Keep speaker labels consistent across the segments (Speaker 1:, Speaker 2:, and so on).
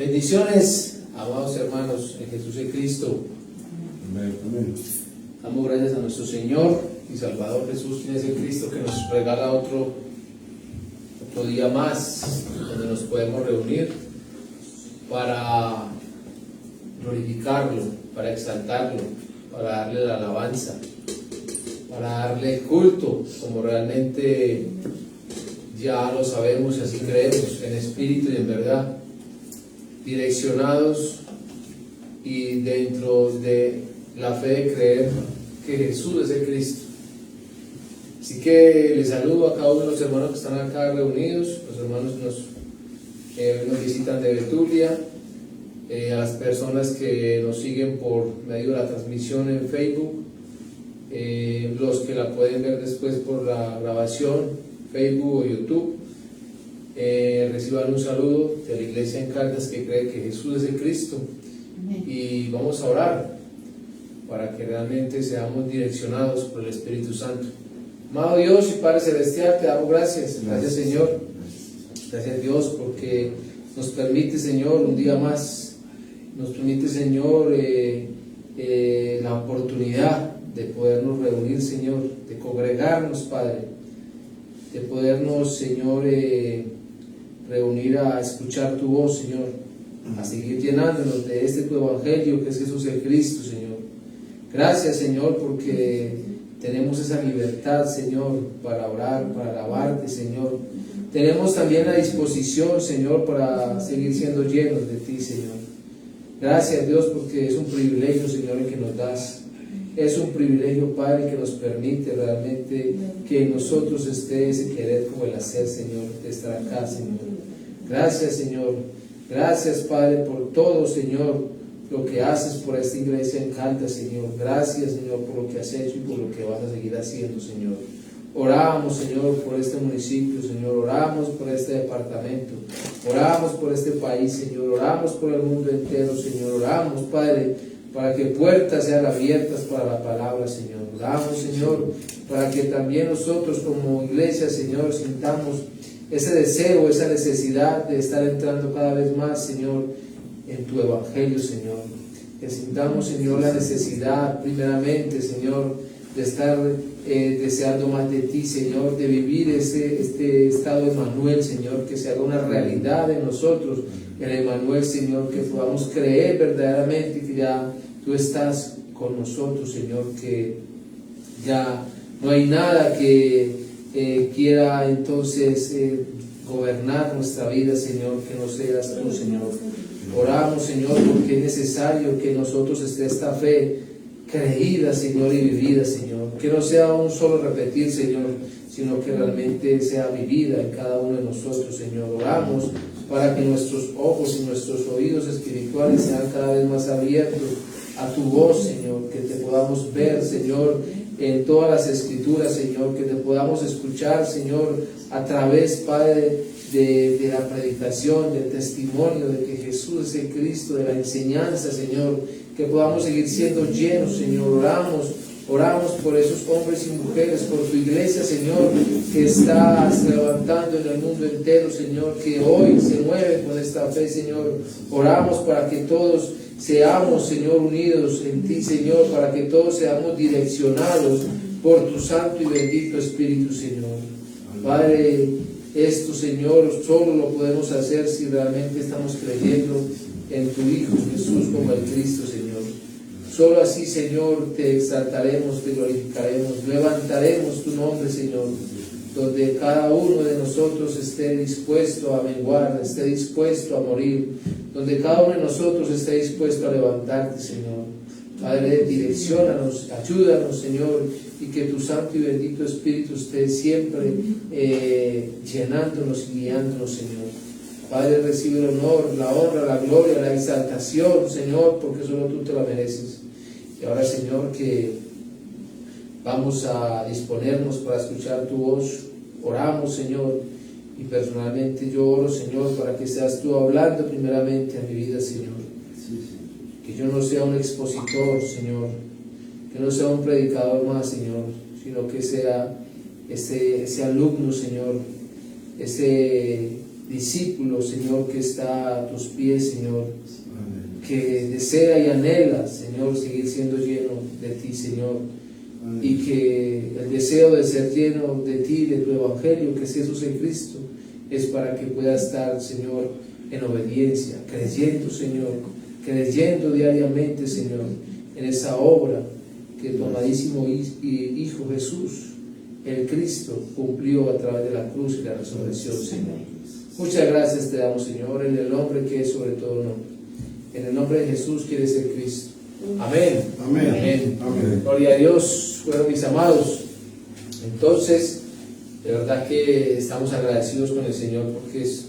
Speaker 1: Bendiciones, amados hermanos en Jesús y Cristo.
Speaker 2: Amén.
Speaker 1: Damos gracias a nuestro Señor y Salvador Jesús, quien es el Cristo, que nos regala otro día más, donde nos podemos reunir para glorificarlo, para exaltarlo, para darle la alabanza, para darle culto, como realmente ya lo sabemos y así creemos, en espíritu y en verdad, direccionados y dentro de la fe de creer que Jesús es el Cristo. Así que les saludo a cada uno de los hermanos que están acá reunidos, los hermanos que nos visitan de Betulia, a las personas que nos siguen por medio de la transmisión en Facebook, los que la pueden ver después por la grabación, Facebook o YouTube. Reciban un saludo de la iglesia en Caldas que cree que Jesús es el Cristo. Y vamos a orar para que realmente seamos direccionados por el Espíritu Santo. Amado Dios y Padre Celestial, te damos gracias. Gracias, Señor. Gracias, Dios, porque nos permite, Señor, un día más. Nos permite, Señor, la oportunidad de podernos reunir, Señor, de congregarnos, Padre, de podernos, Señor, reunir a escuchar tu voz, Señor, a seguir llenándonos de tu Evangelio, que es Jesús el Cristo, Señor. Gracias, Señor, porque tenemos esa libertad, Señor, para orar, para alabarte, Señor. Tenemos también la disposición, Señor, para seguir siendo llenos de ti, Señor. Gracias, Dios, porque es un privilegio, Señor, el que nos das. Es un privilegio, Padre, que nos permite realmente que en nosotros esté ese querer como el hacer, Señor, de estar acá, Señor. Gracias, Señor. Gracias, Padre, por todo, Señor, lo que haces por esta iglesia en Caldas, Señor. Gracias, Señor, por lo que has hecho y por lo que vas a seguir haciendo, Señor. Oramos, Señor, por este municipio, Señor. Oramos por este departamento. Oramos por este país, Señor. Oramos por el mundo entero, Señor. Oramos, Padre, para que puertas sean abiertas para la palabra, Señor. Oramos, Señor, para que también nosotros como iglesia, Señor, sintamos ese deseo, esa necesidad de estar entrando cada vez más, Señor, en tu Evangelio, Señor. Que sintamos, Señor, la necesidad, primeramente, Señor, de estar deseando más de ti, Señor, de vivir este estado de Emmanuel, Señor, que se haga una realidad en nosotros, en Emmanuel, Señor, que podamos creer verdaderamente que ya tú estás con nosotros, Señor, que ya no hay nada que quiera entonces gobernar nuestra vida, Señor, que no seas tú, Señor. Oramos, Señor, porque es necesario que nosotros esté esta fe creída, Señor, y vivida, Señor. Que no sea un solo repetir, Señor, sino que realmente sea vivida en cada uno de nosotros, Señor. Oramos para que nuestros ojos y nuestros oídos espirituales sean cada vez más abiertos a tu voz, Señor. Que te podamos ver, Señor, en todas las escrituras, Señor. Que te podamos escuchar, Señor, a través, Padre, de la predicación, del testimonio de que Jesús es el Cristo, de la enseñanza, Señor. Que podamos seguir siendo llenos, Señor. Oramos por esos hombres y mujeres, por tu iglesia, Señor, que estás levantando en el mundo entero, Señor, que hoy se mueve con esta fe, Señor. Oramos para que todos seamos, Señor, unidos en ti, Señor, para que todos seamos direccionados por tu santo y bendito Espíritu, Señor. Padre, esto, Señor, solo lo podemos hacer si realmente estamos creyendo en tu Hijo Jesús como el Cristo, Señor. Solo así, Señor, te exaltaremos, te glorificaremos, levantaremos tu nombre, Señor, donde cada uno de nosotros esté dispuesto a menguar, esté dispuesto a morir, donde cada uno de nosotros esté dispuesto a levantarte, Señor. Padre, direcciónanos, ayúdanos, Señor, y que tu santo y bendito Espíritu esté siempre llenándonos y guiándonos, Señor. Padre, recibe el honor, la honra, la gloria, la exaltación, Señor, porque solo tú te la mereces. Y ahora, Señor, que vamos a disponernos para escuchar tu voz. Oramos, Señor, y personalmente yo oro, Señor, para que seas tú hablando primeramente a mi vida, Señor. Que yo no sea un expositor, Señor, que no sea un predicador más, Señor, sino que sea ese alumno, Señor, ese discípulo, Señor, que está a tus pies, Señor, que desea y anhela, Señor, seguir siendo lleno de ti, Señor, y que el deseo de ser lleno de ti, de tu Evangelio, que es Jesús en Cristo, es para que pueda estar, Señor, en obediencia, creyendo, Señor, creyendo diariamente, Señor, en esa obra que tu amadísimo Hijo Jesús, el Cristo, cumplió a través de la cruz y la resurrección, Señor. Muchas gracias te damos, Señor, en el nombre que es sobre todo nombre. En el nombre de Jesús, que eres el Cristo. Amén.
Speaker 2: Amén.
Speaker 1: Amén.
Speaker 2: Amén.
Speaker 1: Gloria a Dios, fueron mis amados. Entonces, de verdad que estamos agradecidos con el Señor porque es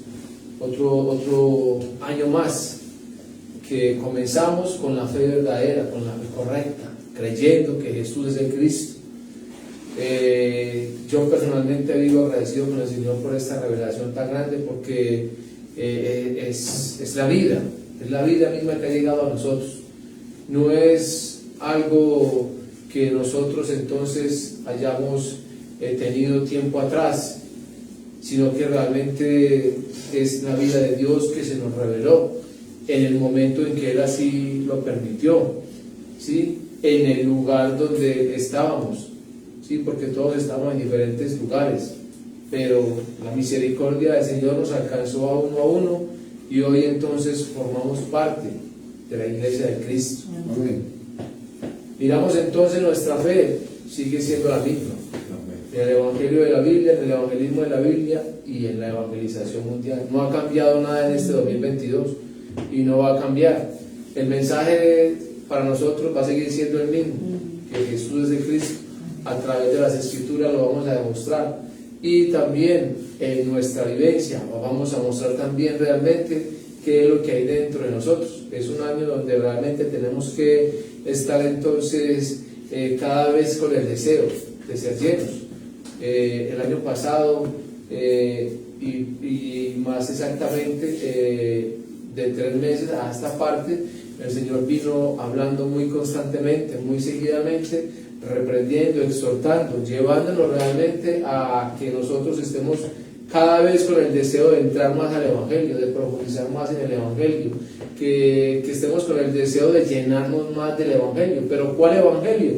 Speaker 1: otro año más que comenzamos con la fe verdadera, con la fe correcta, creyendo que Jesús es el Cristo. Yo personalmente vivo agradecido con el Señor por esta revelación tan grande porque es la vida, es la vida misma que ha llegado a nosotros. No es algo que nosotros entonces hayamos tenido tiempo atrás, sino que realmente es la vida de Dios que se nos reveló en el momento en que Él así lo permitió, ¿sí? En el lugar donde estábamos, ¿sí? Porque todos estamos en diferentes lugares, pero la misericordia del Señor nos alcanzó a uno y hoy entonces formamos parte de la iglesia de Cristo.
Speaker 2: Amén.
Speaker 1: Miramos entonces nuestra fe, sigue siendo la misma. En el Evangelio de la Biblia, en el evangelismo de la Biblia y en la evangelización mundial. No ha cambiado nada en este 2022 y no va a cambiar. El mensaje para nosotros va a seguir siendo el mismo, que Jesús es el Cristo. A través de las Escrituras lo vamos a demostrar y también en nuestra vivencia vamos a mostrar también realmente qué es lo que hay dentro de nosotros. Es un año donde realmente tenemos que estar entonces cada vez con el deseo de ser llenos. El año pasado y más exactamente de 3 meses a esta parte, el Señor vino hablando muy constantemente, muy seguidamente, reprendiendo, exhortando, llevándonos realmente a que nosotros estemos cada vez con el deseo de entrar más al Evangelio, de profundizar más en el Evangelio, que estemos con el deseo de llenarnos más del Evangelio. ¿Pero cuál Evangelio?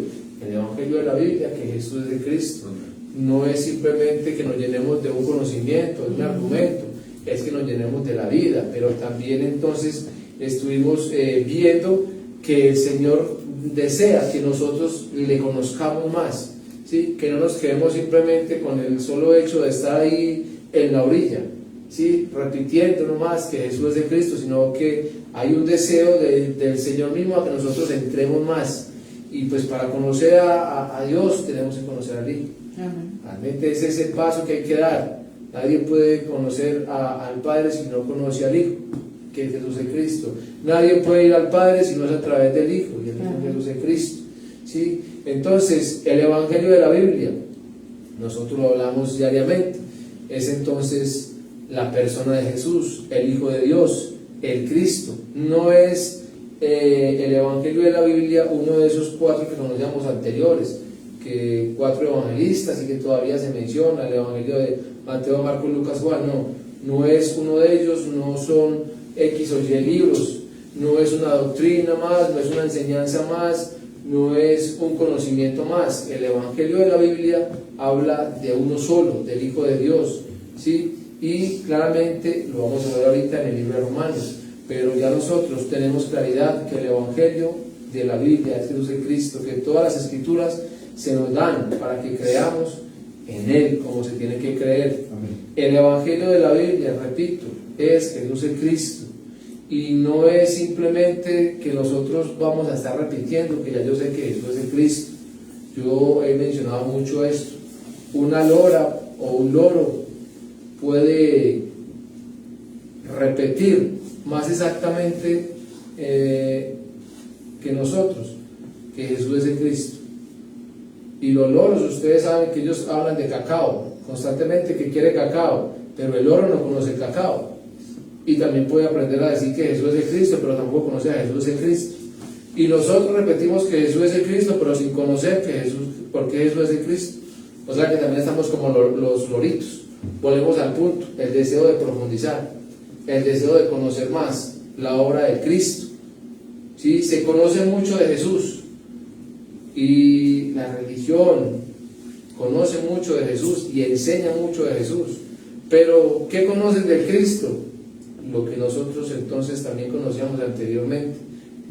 Speaker 1: El Evangelio de la Biblia, que Jesús es de Cristo. No es simplemente que nos llenemos de un conocimiento, de un argumento, es que nos llenemos de la vida, pero también entonces estuvimos viendo que el Señor desea que nosotros le conozcamos más, ¿sí? Que no nos quedemos simplemente con el solo hecho de estar ahí en la orilla, ¿sí? Repitiendo nomás que Jesús es de Cristo, sino que hay un deseo del Señor mismo a que nosotros entremos más. Y pues para conocer a Dios tenemos que conocer al Hijo. Realmente ese es el paso que hay que dar. Nadie puede conocer al Padre si no conoce al Hijo, que es Jesús en Cristo. Nadie puede ir al Padre si no es a través del Hijo, y el Hijo es Jesús en Cristo, ¿sí? Entonces, el Evangelio de la Biblia, nosotros lo hablamos diariamente, es entonces la persona de Jesús, el Hijo de Dios, el Cristo. No es el Evangelio de la Biblia uno de esos 4 que conocíamos anteriores, que 4 evangelistas y que todavía se menciona, el Evangelio de Mateo, Marcos, Lucas, Juan. No es uno de ellos, no son X o Y libros, no es una doctrina más, no es una enseñanza más, no es un conocimiento más. El Evangelio de la Biblia habla de uno solo, del Hijo de Dios, ¿sí? Y claramente lo vamos a ver ahorita en el libro de Romanos, pero ya nosotros tenemos claridad que el Evangelio de la Biblia es Jesús en Cristo, que todas las Escrituras se nos dan para que creamos en Él como se tiene que creer. Amén. El Evangelio de la Biblia, repito, es Jesús en Cristo, y no es simplemente que nosotros vamos a estar repitiendo que ya yo sé que Jesús es el Cristo. Yo he mencionado mucho esto. Una lora o un loro puede repetir más exactamente que nosotros que Jesús es el Cristo. Y los loros, ustedes saben que ellos hablan de cacao constantemente, que quiere cacao, pero el loro no conoce el cacao, y también puede aprender a decir que Jesús es el Cristo, pero tampoco conoce a Jesús el Cristo. Y nosotros repetimos que Jesús es el Cristo, pero sin conocer que Jesús, por qué Jesús es el Cristo. O sea que también estamos como los loritos, Volvemos al punto, el deseo de profundizar, el deseo de conocer más la obra de Cristo. ¿Sí? Se conoce mucho de Jesús y la religión conoce mucho de Jesús y enseña mucho de Jesús, pero ¿qué conocen del Cristo? Lo que nosotros entonces también conocíamos anteriormente,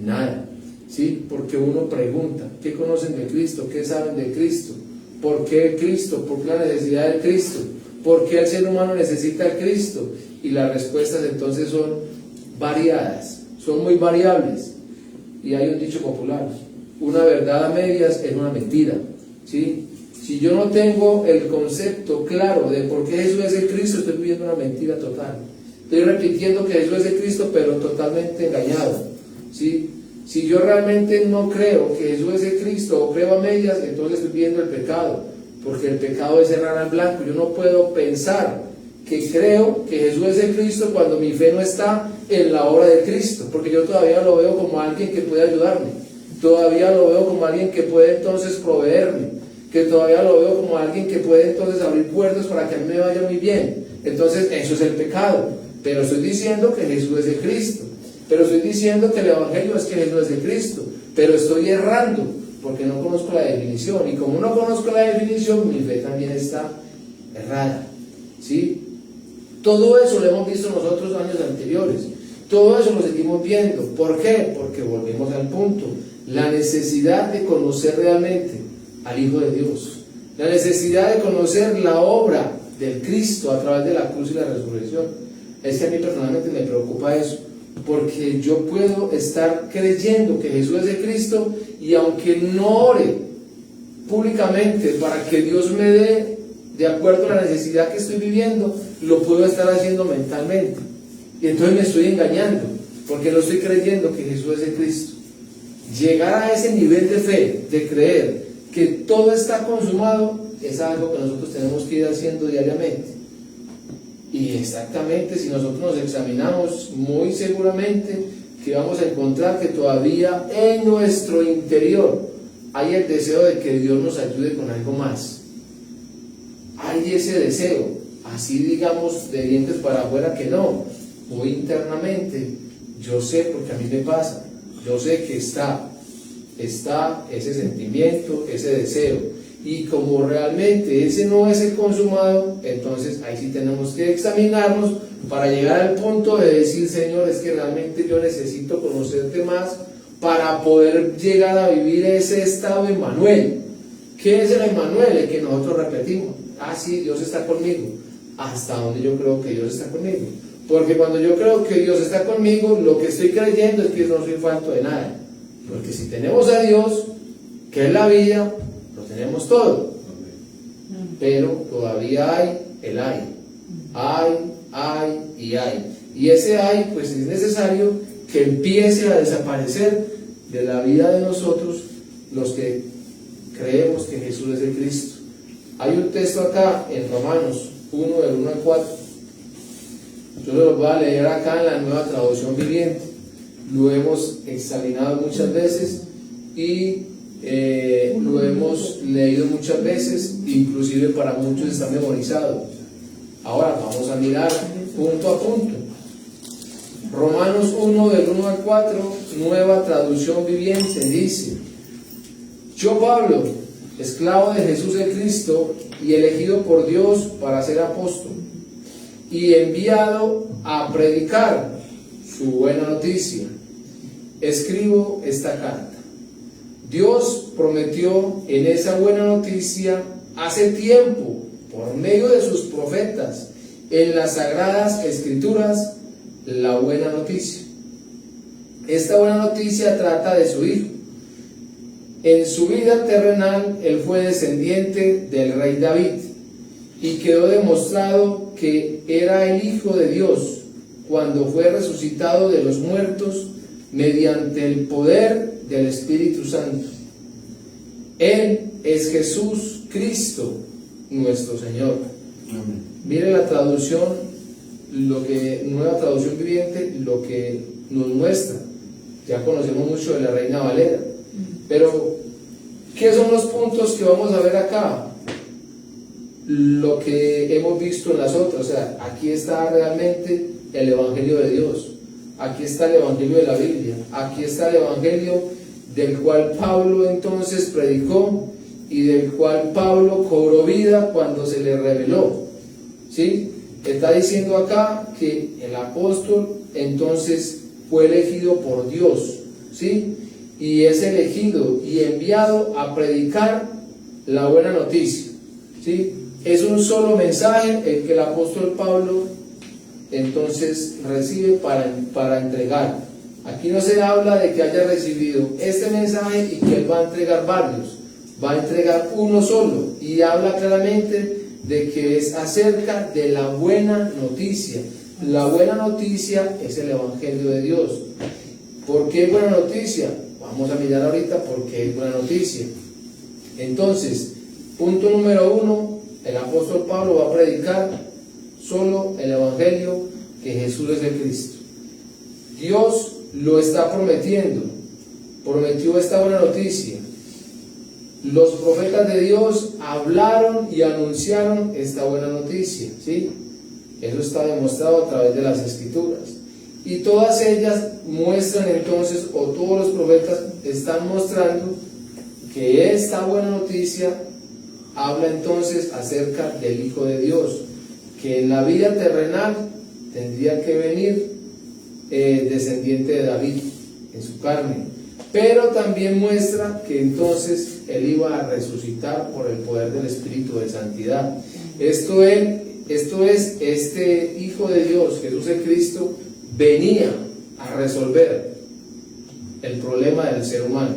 Speaker 1: nada. ¿Sí? Porque uno pregunta, ¿qué conocen de Cristo? ¿Qué saben de Cristo? ¿Por qué el Cristo? ¿Por qué la necesidad del Cristo? ¿Por qué el ser humano necesita el Cristo? Y las respuestas entonces son variadas, son muy variables. Y hay un dicho popular, una verdad a medias es una mentira. ¿Sí? Si yo no tengo el concepto claro de por qué Jesús es el Cristo, estoy viviendo una mentira total. Estoy repitiendo que Jesús es el Cristo, pero totalmente engañado. ¿Sí? Si yo realmente no creo que Jesús es el Cristo o creo a medias, entonces estoy viendo el pecado, porque el pecado es errar al blanco. Yo no puedo pensar que creo que Jesús es el Cristo cuando mi fe no está en la obra de Cristo, porque yo todavía lo veo como alguien que puede ayudarme, todavía lo veo como alguien que puede entonces proveerme, que todavía lo veo como alguien que puede entonces abrir puertas para que a mí me vaya muy bien. Entonces eso es el pecado, pero estoy diciendo que Jesús es el Cristo, pero estoy diciendo que el Evangelio es que Jesús es el Cristo, pero estoy errando porque no conozco la definición, y como no conozco la definición, mi fe también está errada. ¿Sí? Todo eso lo hemos visto nosotros años anteriores, todo eso lo seguimos viendo. ¿Por qué? Porque volvemos al punto, la necesidad de conocer realmente al Hijo de Dios, la necesidad de conocer la obra del Cristo a través de la cruz y la resurrección. Es que a mí personalmente me preocupa eso, porque yo puedo estar creyendo que Jesús es el Cristo, y aunque no ore públicamente para que Dios me dé de acuerdo a la necesidad que estoy viviendo, lo puedo estar haciendo mentalmente, y entonces me estoy engañando, porque no estoy creyendo que Jesús es el Cristo. Llegar a ese nivel de fe, de creer que todo está consumado, es algo que nosotros tenemos que ir haciendo diariamente. Y exactamente, si nosotros nos examinamos, muy seguramente que vamos a encontrar que todavía en nuestro interior hay el deseo de que Dios nos ayude con algo más. Hay ese deseo, así digamos de dientes para afuera que no, muy internamente, yo sé, porque a mí me pasa, yo sé que está ese sentimiento, ese deseo. Y como realmente ese no es el consumado, entonces ahí sí tenemos que examinarnos para llegar al punto de decir, Señor, es que realmente yo necesito conocerte más para poder llegar a vivir ese estado Emmanuel. ¿Qué es el Emmanuel? El que nosotros repetimos. Ah, sí, Dios está conmigo. ¿Hasta donde yo creo que Dios está conmigo? Porque cuando yo creo que Dios está conmigo, lo que estoy creyendo es que no soy falto de nada. Porque si tenemos a Dios, que es la vida, lo tenemos todo. Pero todavía hay el hay. Y ese hay, pues es necesario que empiece a desaparecer de la vida de nosotros, los que creemos que Jesús es el Cristo. Hay un texto acá en Romanos 1, del 1 al 4. Yo lo voy a leer acá en la Nueva Traducción Viviente. Lo hemos examinado muchas veces y lo hemos leído muchas veces, inclusive para muchos está memorizado. Ahora vamos a mirar punto a punto. Romanos 1, del 1 al 4, Nueva Traducción Viviente, dice: yo, Pablo, esclavo de Jesús el Cristo y elegido por Dios para ser apóstol y enviado a predicar su buena noticia, escribo esta carta. Dios prometió en esa buena noticia hace tiempo, por medio de sus profetas, en las sagradas escrituras, la buena noticia. Esta buena noticia trata de su Hijo. En su vida terrenal, él fue descendiente del rey David, y quedó demostrado que era el Hijo de Dios cuando fue resucitado de los muertos mediante el poder del Espíritu Santo. Él es Jesús Cristo, nuestro Señor. Amén. Mire la traducción, Nueva Traducción Viviente, lo que nos muestra. Ya conocemos mucho de la Reina Valera, pero ¿qué son los puntos que vamos a ver acá? lo que hemos visto en las otras. O sea, aquí está realmente el Evangelio de Dios, aquí está el Evangelio de la Biblia, aquí está el Evangelio del cual Pablo entonces predicó y del cual Pablo cobró vida cuando se le reveló, ¿sí? Está diciendo acá que el apóstol entonces fue elegido por Dios, ¿sí? Y es elegido y enviado a predicar la buena noticia, ¿sí? Es un solo mensaje el que el apóstol Pablo entonces recibe para entregar. Aquí no se habla de que haya recibido este mensaje y que él va a entregar varios, va a entregar uno solo, y habla claramente de que es acerca de la buena noticia. La buena noticia es el Evangelio de Dios. ¿Por qué es buena noticia? Vamos a mirar ahorita por qué es buena noticia. Entonces, punto número 1, el apóstol Pablo va a predicar solo el Evangelio, que Jesús es el Cristo. Dios lo está prometiendo, prometió esta buena noticia. Los profetas de Dios hablaron y anunciaron esta buena noticia, ¿sí? Eso está demostrado a través de las Escrituras. Y todas ellas muestran entonces, o todos los profetas están mostrando que esta buena noticia habla entonces acerca del Hijo de Dios, que en la vida terrenal tendría que venir descendiente de David en su carne, pero también muestra que entonces él iba a resucitar por el poder del Espíritu de Santidad. Esto es, este Hijo de Dios, Jesús el Cristo, venía a resolver el problema del ser humano.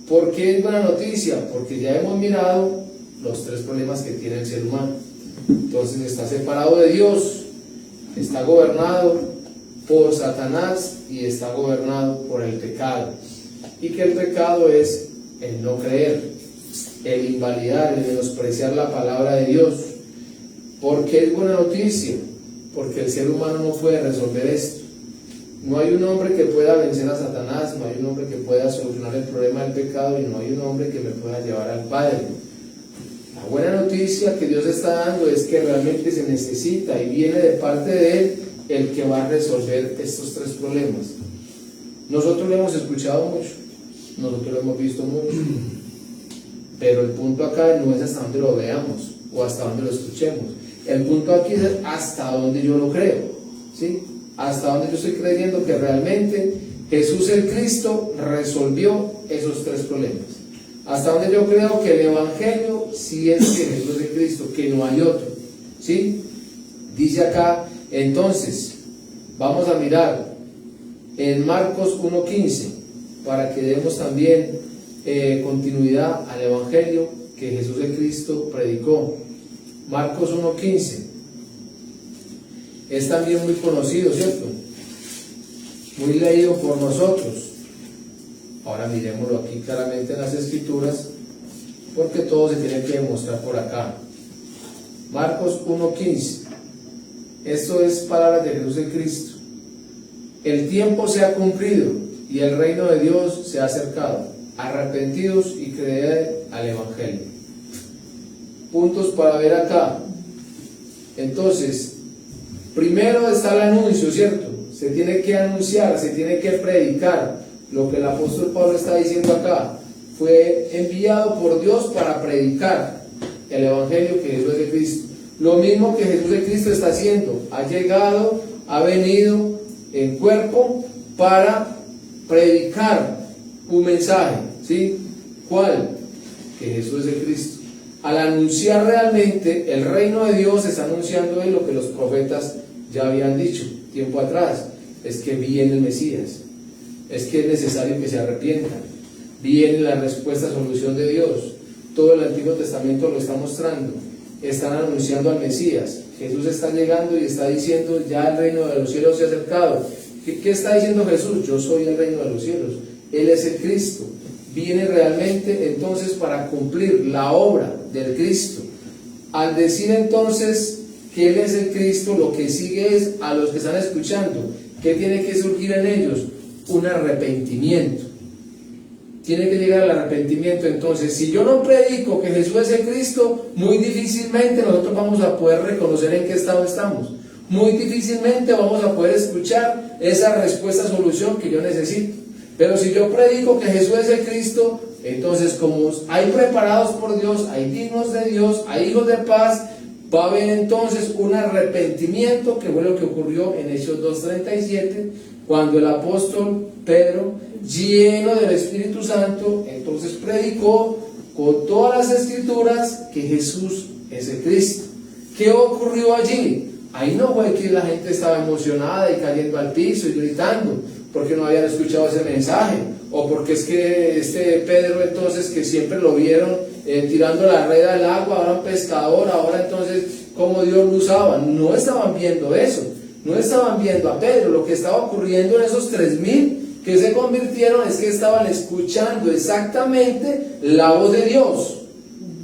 Speaker 1: ¿Por qué es buena noticia? Porque ya hemos mirado los 3 problemas que tiene el ser humano. Entonces está separado de Dios, está gobernado por Satanás y está gobernado por el pecado. Y que el pecado es el no creer, el invalidar, el menospreciar la palabra de Dios. ¿Por qué es buena noticia? Porque el ser humano no puede resolver esto. No hay un hombre que pueda vencer a Satanás, no hay un hombre que pueda solucionar el problema del pecado, y no hay un hombre que me pueda llevar al Padre. La buena noticia que Dios está dando es que realmente se necesita y viene de parte de Él el que va a resolver estos 3 problemas. Nosotros lo hemos escuchado mucho, nosotros lo hemos visto mucho, pero el punto acá no es hasta donde lo veamos o hasta donde lo escuchemos. El punto aquí es hasta donde yo lo creo, ¿sí? Hasta donde yo estoy creyendo que realmente Jesús el Cristo resolvió esos 3 problemas. Hasta donde yo creo que el Evangelio sí es que Jesús es el Cristo, que no hay otro, ¿sí? Dice acá, entonces, vamos a mirar en Marcos 1:15, para que demos también continuidad al Evangelio que Jesús el Cristo predicó. Marcos 1:15 es también muy conocido, ¿cierto? Muy leído por nosotros. Ahora miremoslo aquí claramente en las Escrituras, porque todo se tiene que demostrar por acá. Marcos 1:15. Esto es palabras de Jesús el Cristo. El tiempo se ha cumplido y el reino de Dios se ha acercado. Arrepentidos y creed al Evangelio. Puntos para ver acá. Entonces, primero está el anuncio, ¿cierto? Se tiene que anunciar, se tiene que predicar. Lo que el apóstol Pablo está diciendo acá, fue enviado por Dios para predicar el Evangelio que Jesús es el Cristo. Lo mismo que Jesús el Cristo está haciendo, ha llegado, ha venido en cuerpo para predicar un mensaje, ¿sí? ¿Cuál? Que Jesús es el Cristo. Al anunciar realmente el reino de Dios, está anunciando él lo que los profetas ya habían dicho tiempo atrás, es que viene el Mesías, es que es necesario que se arrepientan, viene la respuesta, solución de Dios. Todo el Antiguo Testamento lo está mostrando. Están anunciando al Mesías. Jesús está llegando y está diciendo, ya el reino de los cielos se ha acercado. ¿Qué está diciendo Jesús? Yo soy el reino de los cielos. Él es el Cristo. Viene realmente entonces para cumplir la obra del Cristo. Al decir entonces que Él es el Cristo, lo que sigue es a los que están escuchando, ¿qué tiene que surgir en ellos? Un arrepentimiento. tiene que llegar al arrepentimiento. Entonces, si yo no predico que Jesús es el Cristo, muy difícilmente nosotros vamos a poder reconocer en qué estado estamos. Muy difícilmente vamos a poder escuchar esa respuesta, solución que yo necesito. Pero si yo predico que Jesús es el Cristo, entonces como hay preparados por Dios, hay dignos de Dios, hay hijos de paz, va a haber entonces un arrepentimiento, que fue lo que ocurrió en Hechos 2:37, cuando el apóstol Pedro, lleno del Espíritu Santo, entonces predicó con todas las escrituras que Jesús es el Cristo. ¿Qué ocurrió allí? Ahí no fue que la gente estaba emocionada y cayendo al piso y gritando porque no habían escuchado ese mensaje, o porque es que este Pedro entonces, que siempre lo vieron tirando la red al agua, ahora un pescador, ahora entonces cómo Dios lo usaba. No estaban viendo eso, no estaban viendo a Pedro. Lo que estaba ocurriendo en esos 3,000 que se convirtieron es que estaban escuchando exactamente la voz de Dios.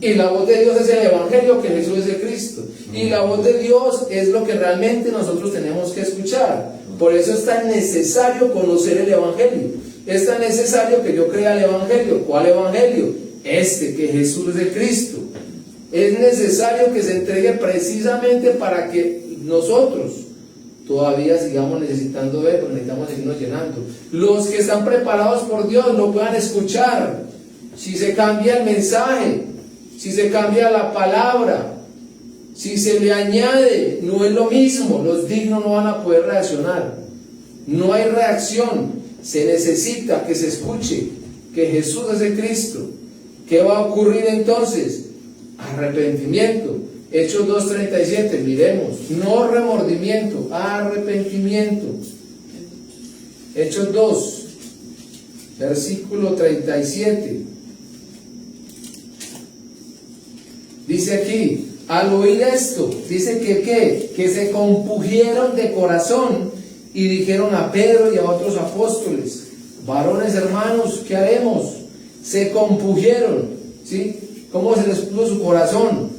Speaker 1: Y la voz de Dios es el Evangelio, que Jesús es el Cristo. Y la voz de Dios es lo que realmente nosotros tenemos que escuchar. Por eso es tan necesario conocer el Evangelio. Es tan necesario que yo crea el Evangelio. ¿Cuál Evangelio? Que Jesús es el Cristo. Es necesario que se entregue precisamente para que nosotros todavía sigamos necesitando ver, porque necesitamos seguirnos llenando. Los que están preparados por Dios lo puedan escuchar. Si se cambia el mensaje, si se cambia la palabra, si se le añade, no es lo mismo. Los dignos no van a poder reaccionar. No hay reacción. Se necesita que se escuche que Jesús es el Cristo. ¿Qué va a ocurrir entonces? Arrepentimiento. Hechos 2:37, miremos. No remordimiento, arrepentimiento. Hechos 2, versículo 37. Dice aquí, al oír esto, dice que se compungieron de corazón y dijeron a Pedro y a otros apóstoles: varones hermanos, ¿qué haremos? Se compungieron, ¿sí? ¿Cómo se les puso su corazón?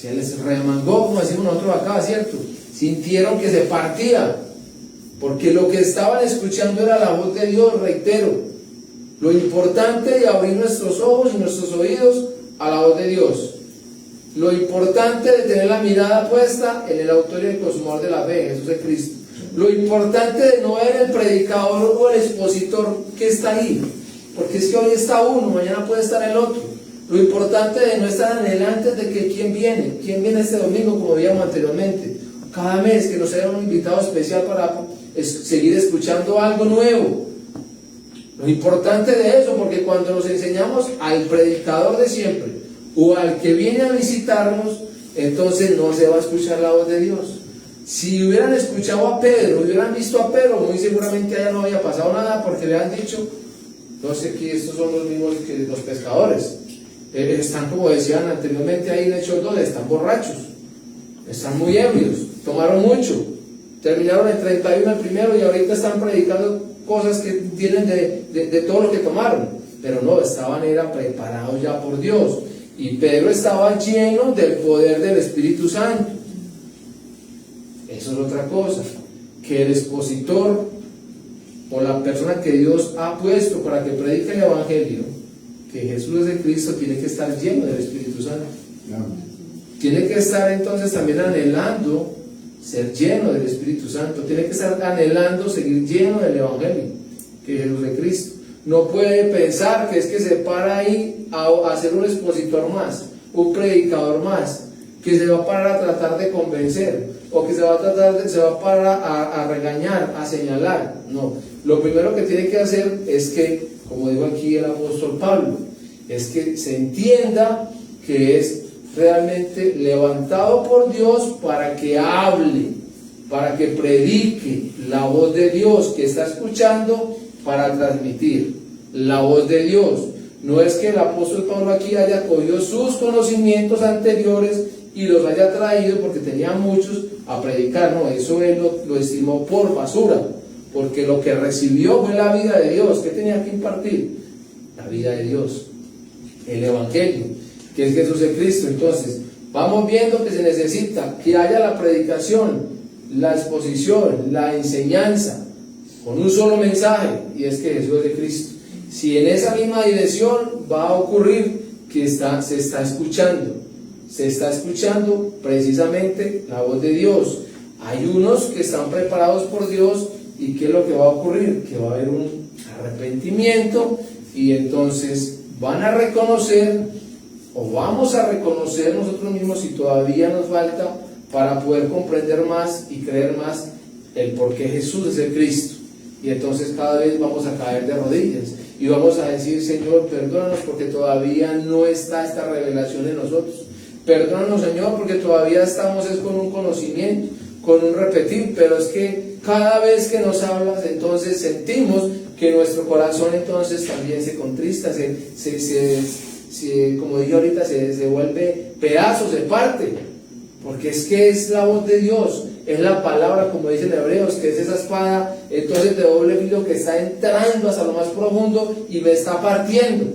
Speaker 1: Se les remangó, como decimos nosotros acá, ¿cierto? Sintieron que se partía, porque lo que estaban escuchando era la voz de Dios, reitero. Lo importante de abrir nuestros ojos y nuestros oídos a la voz de Dios. Lo importante de tener la mirada puesta en el autor y el consumador de la fe, Jesús es Cristo. Lo importante de no ver el predicador o el expositor que está ahí, porque es que hoy está uno, mañana puede estar el otro. Lo importante de no estar anhelantes de que quién viene este domingo, como veíamos anteriormente. Cada mes que nos haya un invitado especial para seguir escuchando algo nuevo. Lo importante de eso, porque cuando nos enseñamos al predicador de siempre o al que viene a visitarnos, entonces no se va a escuchar la voz de Dios. Si hubieran escuchado a Pedro, hubieran visto a Pedro, muy seguramente allá no había pasado nada, porque le han dicho, no sé, que estos son los mismos que los pescadores. Están, como decían anteriormente ahí en Hechos 2, están borrachos, están muy ebrios, tomaron mucho, terminaron el 31 el primero y ahorita están predicando cosas que vienen de todo lo que tomaron. Pero no, eran preparados ya por Dios. Y Pedro estaba lleno del poder del Espíritu Santo. Eso es otra cosa, que el expositor o la persona que Dios ha puesto para que predique el Evangelio, que Jesús es el Cristo, tiene que estar lleno del Espíritu Santo. Tiene que estar entonces también anhelando ser lleno del Espíritu Santo. Tiene que estar anhelando seguir lleno del Evangelio, que Jesús es Cristo. No puede pensar que es que se para ahí a ser un expositor más, un predicador más, que se va a parar a tratar de convencer, o que se va a parar a regañar, a señalar. No, lo primero que tiene que hacer es que, como dijo aquí el apóstol Pablo, es que se entienda que es realmente levantado por Dios para que hable, para que predique la voz de Dios que está escuchando, para transmitir la voz de Dios. No es que el apóstol Pablo aquí haya cogido sus conocimientos anteriores y los haya traído porque tenía muchos a predicar, no, eso él lo estimó por basura, porque lo que recibió fue la vida de Dios. ¿Qué tenía que impartir? La vida de Dios, el Evangelio, que es Jesús el Cristo. Entonces, vamos viendo que se necesita que haya la predicación, la exposición, la enseñanza, con un solo mensaje, y es que Jesús es el Cristo. Si en esa misma dirección va a ocurrir que se está escuchando precisamente la voz de Dios. Hay unos que están preparados por Dios, y ¿qué es lo que va a ocurrir? Que va a haber un arrepentimiento, y entonces van a reconocer, o vamos a reconocer nosotros mismos, si todavía nos falta, para poder comprender más y creer más el por qué Jesús es el Cristo. Y entonces cada vez vamos a caer de rodillas y vamos a decir: Señor, perdónanos porque todavía no está esta revelación en nosotros. Perdónanos, Señor, porque todavía estamos con un conocimiento, con un repetir, pero es que cada vez que nos hablas, entonces sentimos que nuestro corazón entonces también se contrista, como dije ahorita, se vuelve pedazos, se parte, porque es que es la voz de Dios, es la palabra, como dicen Hebreos, que es esa espada entonces de doble filo que está entrando hasta lo más profundo y me está partiendo.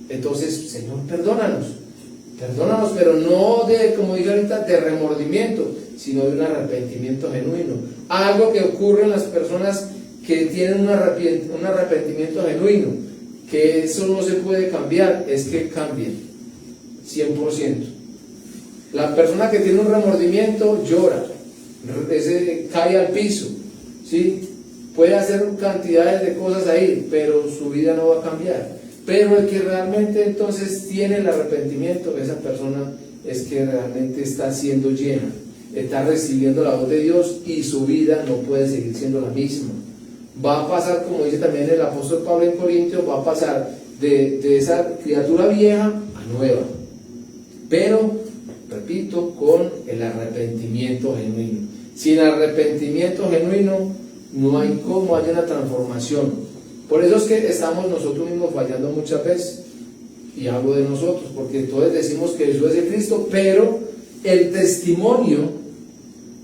Speaker 1: Entonces, Señor, perdónanos, pero no de, como dije ahorita, de remordimiento, sino de un arrepentimiento genuino. Algo que ocurre en las personas que tienen un arrepentimiento genuino, que eso no se puede cambiar, es que cambien 100%. La persona que tiene un remordimiento llora, cae al piso, ¿sí? Puede hacer cantidades de cosas ahí, pero su vida no va a cambiar. Pero el que realmente entonces tiene el arrepentimiento, esa persona es que realmente está siendo llena, está recibiendo la voz de Dios, y su vida no puede seguir siendo la misma. Va a pasar, como dice también el apóstol Pablo en Corintios, va a pasar de esa criatura vieja a nueva, pero, repito, con el arrepentimiento genuino. Sin arrepentimiento genuino no hay cómo haya una transformación. Por eso es que estamos nosotros mismos fallando muchas veces, y hablo de nosotros, porque todos decimos que Jesús es el Cristo, pero el testimonio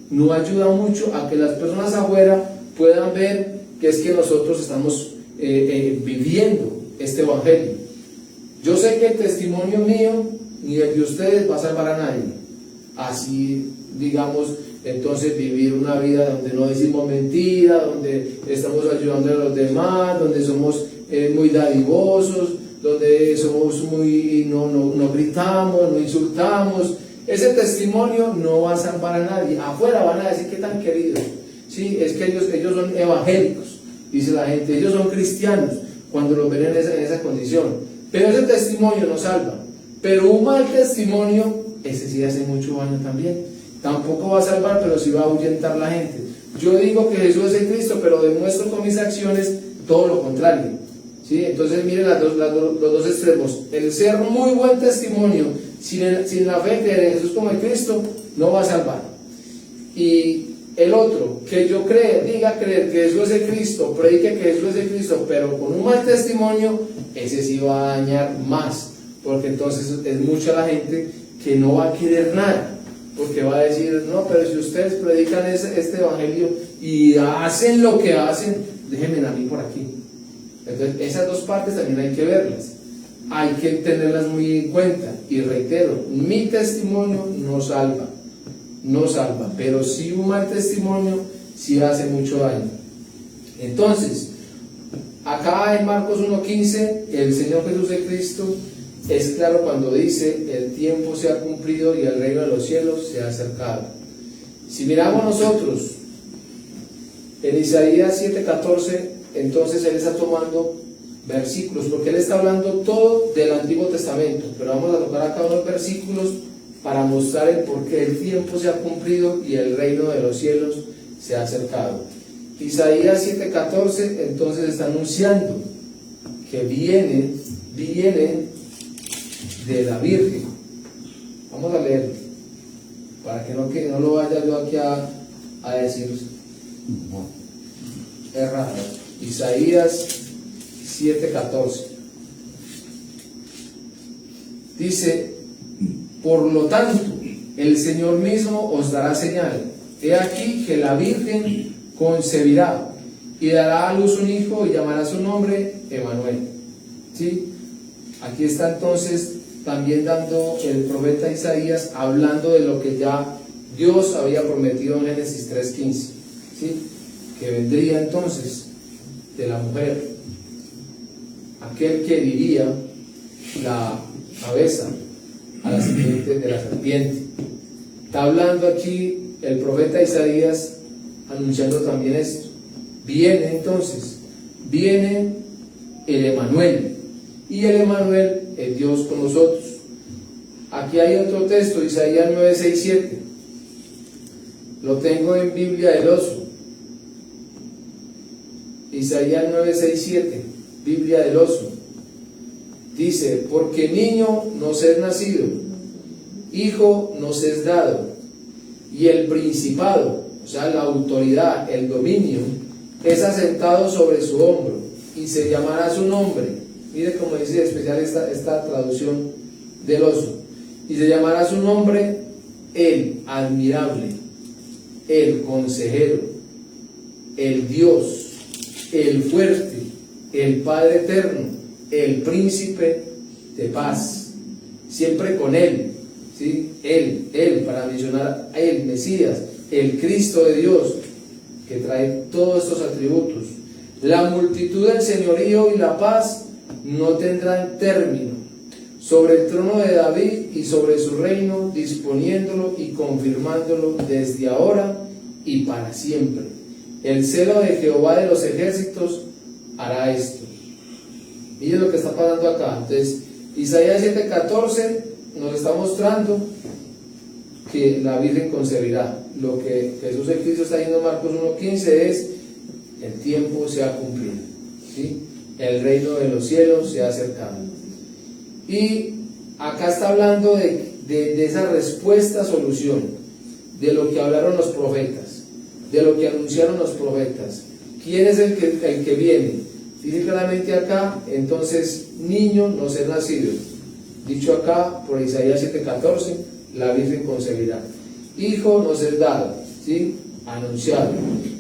Speaker 1: no ayuda mucho a que las personas afuera puedan ver que es que nosotros estamos viviendo este evangelio. Yo sé que el testimonio mío ni el de ustedes va a salvar a nadie. Así, digamos, entonces vivir una vida donde no decimos mentira, donde estamos ayudando a los demás, donde somos muy dadivosos, donde somos no gritamos, no insultamos. Ese testimonio no va a salvar a nadie. Afuera van a decir: ¿qué tan queridos? Sí, es que ellos son evangélicos, dice la gente, ellos son cristianos, cuando los ven en esa condición. Pero ese testimonio no salva. Pero un mal testimonio, ese sí hace mucho daño también. Tampoco va a salvar, pero sí va a ahuyentar la gente. Yo digo que Jesús es el Cristo, pero demuestro con mis acciones todo lo contrario, ¿sí? Entonces miren los dos extremos. El ser muy buen testimonio sin la fe, creer en Jesús como el Cristo, no va a salvar. Y el otro, que yo diga creer que Jesús es el Cristo, predique que Jesús es el Cristo, pero con un mal testimonio, ese sí va a dañar más, porque entonces es mucha la gente que no va a querer nada, porque va a decir: no, pero si ustedes predican este evangelio y hacen lo que hacen, déjenme a mí por aquí. Entonces esas dos partes también hay que verlas, hay que tenerlas muy en cuenta. Y reitero, mi testimonio no salva, pero sí un mal testimonio sí hace mucho daño. Entonces, acá en Marcos 1:15, el Señor Jesús de Cristo es claro cuando dice: el tiempo se ha cumplido y el reino de los cielos se ha acercado. Si miramos nosotros en Isaías 7:14, entonces Él está tomando versículos, porque Él está hablando todo del Antiguo Testamento, pero vamos a tocar acá unos versículos para mostrar el por qué el tiempo se ha cumplido y el reino de los cielos se ha acercado. Isaías 7:14 entonces está anunciando que viene de la Virgen. Vamos a leerlo para que no lo vaya yo aquí a decir errado. Isaías 7:14 dice: por lo tanto, el Señor mismo os dará señal. He aquí que la Virgen concebirá y dará a luz un hijo y llamará su nombre Emmanuel. ¿Sí? Aquí está entonces también dando el profeta Isaías, hablando de lo que ya Dios había prometido en Génesis 3:15, ¿sí? Que vendría entonces de la mujer. aquel que diría la cabeza a la simiente de la serpiente. Está hablando aquí el profeta Isaías anunciando también esto. Viene entonces, viene el Emanuel, y el Emanuel es Dios con nosotros. Aquí hay otro texto, Isaías 9:6-7. Lo tengo en Biblia del Oso. Isaías 9:6-7, Biblia del Oso. Dice: porque niño nos es nacido, hijo nos es dado, y el principado, o sea, la autoridad, el dominio, es asentado sobre su hombro, y se llamará su nombre. Mire cómo dice especial esta traducción del Oso. Y se llamará su nombre el admirable, el consejero, el Dios, el fuerte, el Padre eterno, el príncipe de paz. Siempre con él, ¿sí? Él, para mencionar a el Mesías, el Cristo de Dios, que trae todos estos atributos. La multitud del señorío y la paz no tendrán término, sobre el trono de David y sobre su reino, disponiéndolo y confirmándolo desde ahora y para siempre. El celo de Jehová de los ejércitos hará esto. Miren lo que está pasando acá. Entonces, Isaías 7:14 nos está mostrando que la Virgen concebirá. Lo que Jesús el Cristo está diciendo en Marcos 1:15 es: el tiempo se ha cumplido, ¿sí? El reino de los cielos se ha acercado. Y acá está hablando de esa respuesta, solución, de lo que hablaron los profetas, de lo que anunciaron los profetas. ¿Quién es el que viene? Dice claramente acá, entonces, niño nos es nacido. Dicho acá por Isaías 7:14, la Virgen concebirá. Hijo nos es dado, ¿sí? Anunciado.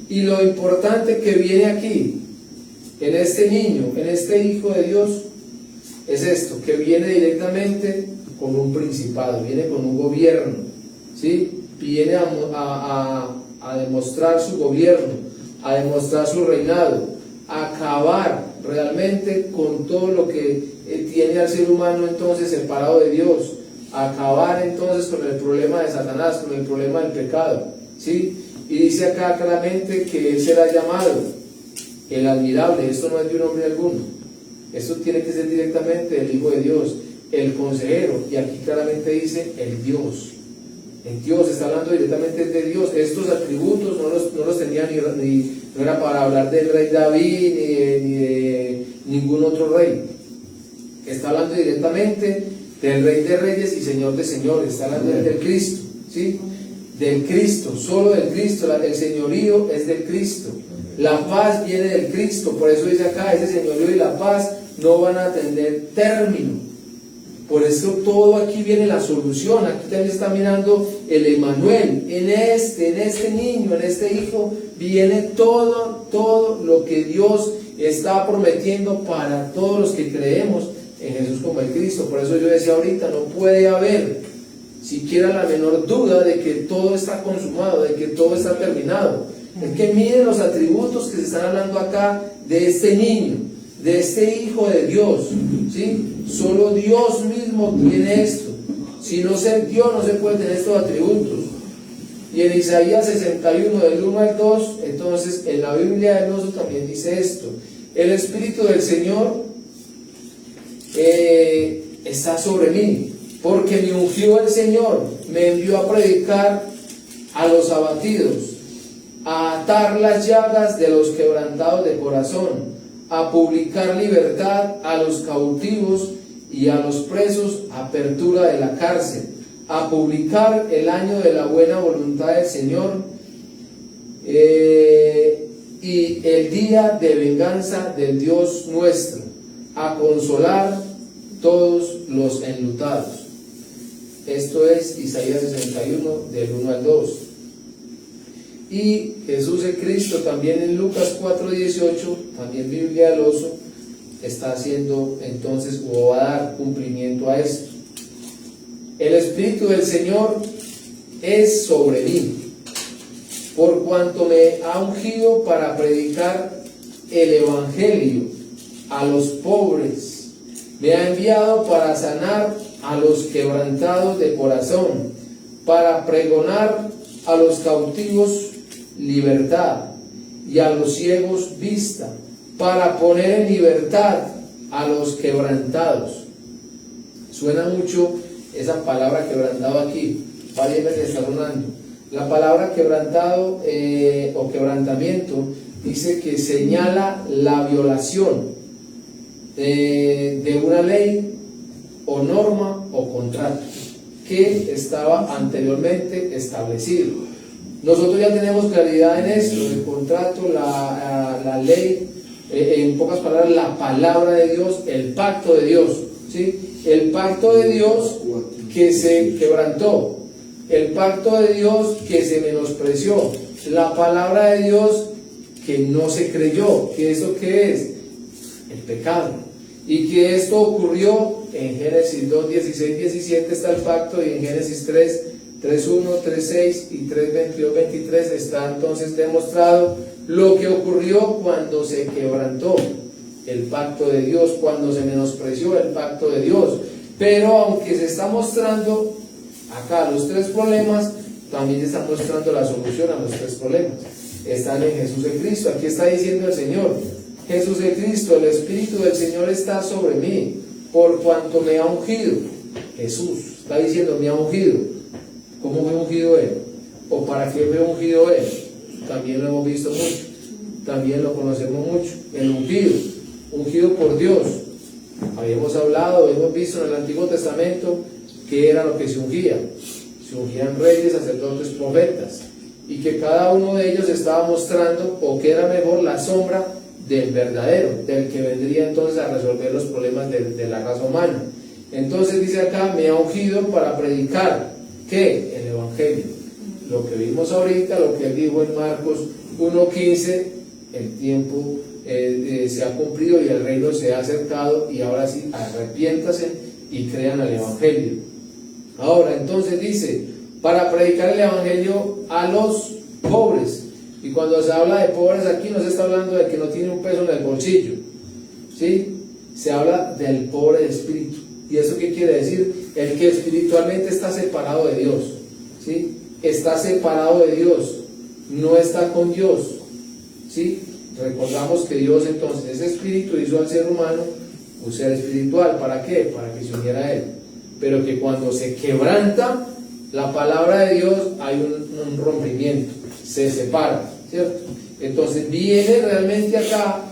Speaker 1: Y lo importante que viene aquí, en este niño, en este Hijo de Dios, es esto, que viene directamente con un principado, viene con un gobierno, ¿sí? Viene a demostrar su gobierno, a demostrar su reinado, a acabar realmente con todo lo que tiene al ser humano entonces separado de Dios, a acabar entonces con el problema de Satanás, con el problema del pecado, ¿sí? Y dice acá claramente que él será llamado el admirable. Esto no es de un hombre alguno, esto tiene que ser directamente del Hijo de Dios, el consejero, y aquí claramente dice el Dios. El Dios está hablando directamente de Dios. Estos atributos no los tenía no era para hablar del rey David ni de ningún otro rey. Está hablando directamente del Rey de Reyes y Señor de Señores. Está hablando del Cristo, ¿sí? Del Cristo, solo del Cristo. El señorío es del Cristo. La paz viene del Cristo. Por eso dice acá, ese señorío y la paz no van a tener término. Por eso todo aquí viene la solución. Aquí también está mirando el Emanuel. En este niño, en este hijo, viene todo lo que Dios está prometiendo para todos los que creemos en Jesús como el Cristo. Por eso yo decía ahorita, no puede haber siquiera la menor duda de que todo está consumado, de que todo está terminado. Es que miren los atributos que se están hablando acá de este niño, de este Hijo de Dios, ¿sí? Solo Dios mismo tiene esto. Si no es Dios, no se puede tener estos atributos. Y en Isaías 61, del 1 al 2, entonces en la Biblia del Oso también dice esto: el Espíritu del Señor está sobre mí, porque me ungió el Señor, me envió a predicar a los abatidos, a atar las llagas de los quebrantados de corazón, a publicar libertad a los cautivos y a los presos, apertura de la cárcel, a publicar el año de la buena voluntad del Señor, y el día de venganza del Dios nuestro, a consolar todos los enlutados. Esto es Isaías 61, del 1 al 2. Y Jesús el Cristo también en Lucas 4:18, también Biblia del Oso, está haciendo entonces, o va a dar cumplimiento a esto. El Espíritu del Señor es sobre mí, por cuanto me ha ungido para predicar el Evangelio a los pobres, me ha enviado para sanar a los quebrantados de corazón, para pregonar a los cautivos libertad y a los ciegos vista, para poner en libertad a los quebrantados. Suena mucho esa palabra quebrantado aquí, varias veces está sonando. La palabra quebrantado o quebrantamiento dice que señala la violación de una ley o norma o contrato que estaba anteriormente establecido. Nosotros ya tenemos claridad en esto, el contrato, la ley, en pocas palabras, la palabra de Dios, el pacto de Dios, ¿sí? El pacto de Dios que se quebrantó, el pacto de Dios que se menospreció, la palabra de Dios que no se creyó. ¿Que esto qué es? El pecado. Y que esto ocurrió en Génesis 2, 16, 17 está el pacto, y en Génesis 3, 3.1, 3.6 y 3.22, 23 está entonces demostrado lo que ocurrió cuando se quebrantó el pacto de Dios, cuando se menospreció el pacto de Dios. Pero aunque se está mostrando acá los tres problemas, también se está mostrando la solución a los tres problemas. Están en Jesús el Cristo. Aquí está diciendo el Señor: Jesús el Cristo, el Espíritu del Señor está sobre mí, por cuanto me ha ungido. Jesús está diciendo: me ha ungido. ¿Cómo fue ungido Él? ¿O para qué fue ungido Él? También lo hemos visto mucho, también lo conocemos mucho. El ungido por Dios. Habíamos hablado, hemos visto en el Antiguo Testamento que era lo que se ungía. Se ungían reyes, sacerdotes, profetas, y que cada uno de ellos estaba mostrando, o que era mejor, la sombra del verdadero, del que vendría entonces a resolver los problemas de la raza humana. Entonces dice acá: me ha ungido para predicar, ¿qué? El Evangelio. Lo que vimos ahorita, lo que él dijo en Marcos 1.15, el tiempo se ha cumplido y el reino se ha acercado, y ahora sí, arrepiéntase y crean al Evangelio. Ahora entonces dice: para predicar el Evangelio a los pobres. Y cuando se habla de pobres aquí, no se está hablando de que no tiene un peso en el bolsillo, ¿sí? Se habla del pobre de espíritu. ¿Y eso qué quiere decir? El que espiritualmente está separado de Dios, ¿sí? Está separado de Dios, no está con Dios, ¿sí? Recordamos que Dios entonces, ese espíritu, hizo al ser humano un ser espiritual. ¿Para qué? Para que se uniera a Él. Pero que cuando se quebranta la palabra de Dios, hay un rompimiento, se separa, ¿cierto? Entonces viene realmente acá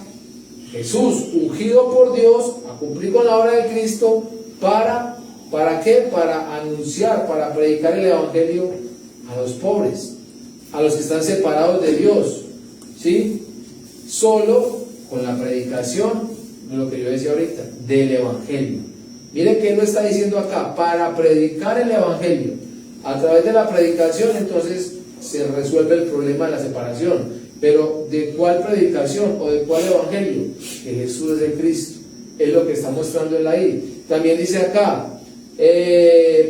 Speaker 1: Jesús, ungido por Dios, a cumplir con la obra de Cristo. ¿Para qué? Para anunciar, para predicar el Evangelio a los pobres, a los que están separados de Dios, ¿sí? Solo con la predicación de lo que yo decía ahorita, del Evangelio. Miren que él lo está diciendo acá: para predicar el Evangelio. A través de la predicación entonces se resuelve el problema de la separación. Pero ¿de cuál predicación o de cuál Evangelio? Que Jesús es el Cristo. Es lo que está mostrando él ahí. También dice acá: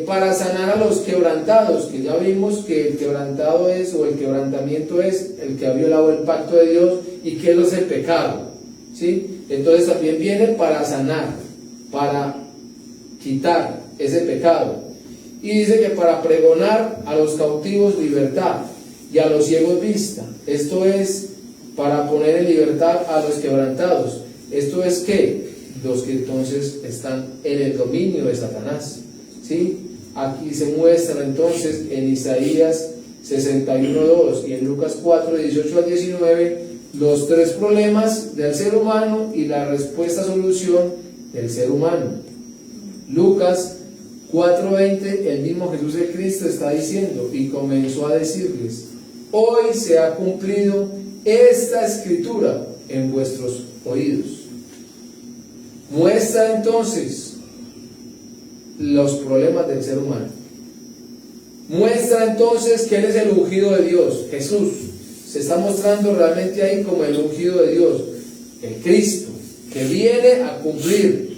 Speaker 1: para sanar a los quebrantados, que ya vimos que el quebrantado es, o el quebrantamiento es, el que ha violado el pacto de Dios, y que es el pecado, ¿sí? Entonces también viene para sanar, para quitar ese pecado. Y dice que para pregonar a los cautivos libertad y a los ciegos vista. Esto es para poner en libertad a los quebrantados. Esto es que los que entonces están en el dominio de Satanás, ¿sí? Aquí se muestra entonces en Isaías 61.2 y en Lucas 4, 18 al 19, los tres problemas del ser humano y la respuesta solución del ser humano. Lucas 4:20, el mismo Jesús el Cristo está diciendo: y comenzó a decirles: hoy se ha cumplido esta escritura en vuestros oídos. Muestra entonces los problemas del ser humano. Muestra entonces que Él es el ungido de Dios. Jesús se está mostrando realmente ahí como el ungido de Dios, el Cristo, que viene a cumplir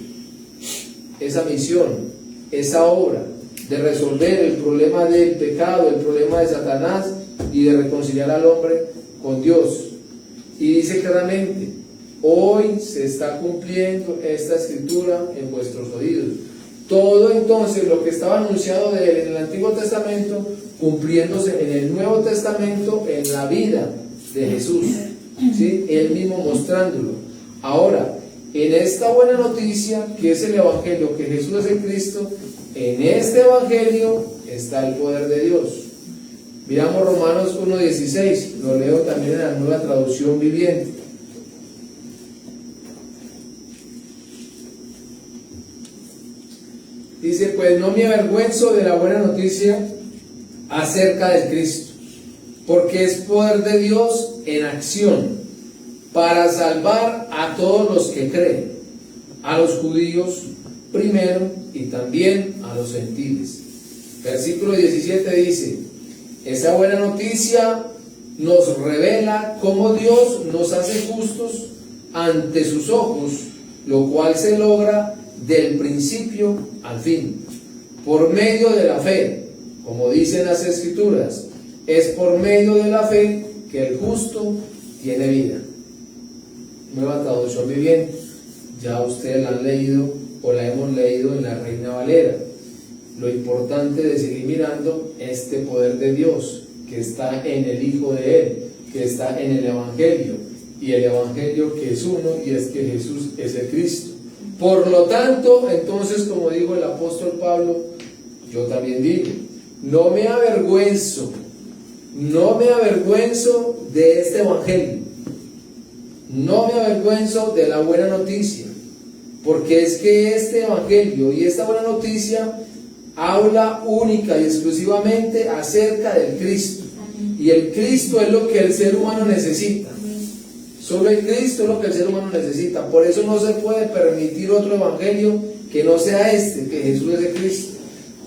Speaker 1: esa misión, esa obra de resolver el problema del pecado, el problema de Satanás, y de reconciliar al hombre con Dios. Y dice claramente: hoy se está cumpliendo esta escritura en vuestros oídos. Todo entonces lo que estaba anunciado de él en el Antiguo Testamento, cumpliéndose en el Nuevo Testamento, en la vida de Jesús, ¿sí? Él mismo mostrándolo. Ahora, en esta buena noticia, que es el Evangelio, que Jesús es el Cristo, en este Evangelio está el poder de Dios. Miramos Romanos 1:16, lo leo también en la Nueva Traducción Viviente. Dice, pues no me avergüenzo de la buena noticia acerca del Cristo, porque es poder de Dios en acción, para salvar a todos los que creen, a los judíos primero y también a los gentiles. Versículo 17 dice, esa buena noticia nos revela cómo Dios nos hace justos ante sus ojos, lo cual se logra del principio al fin, por medio de la fe, como dicen las Escrituras, es por medio de la fe que el justo tiene vida. Nueva Traducción Viviente, ya ustedes la han leído o la hemos leído en la Reina Valera. Lo importante de seguir mirando este poder de Dios, que está en el Hijo de Él, que está en el Evangelio, y el Evangelio que es uno, y es que Jesús es el Cristo. Por lo tanto, entonces, como dijo el apóstol Pablo, yo también digo, no me avergüenzo de este Evangelio, no me avergüenzo de la buena noticia, porque es que este Evangelio y esta buena noticia habla única y exclusivamente acerca del Cristo, y el Cristo es lo que el ser humano necesita. Solo el Cristo es lo que el ser humano necesita. Por eso no se puede permitir otro evangelio que no sea este, que Jesús es el Cristo.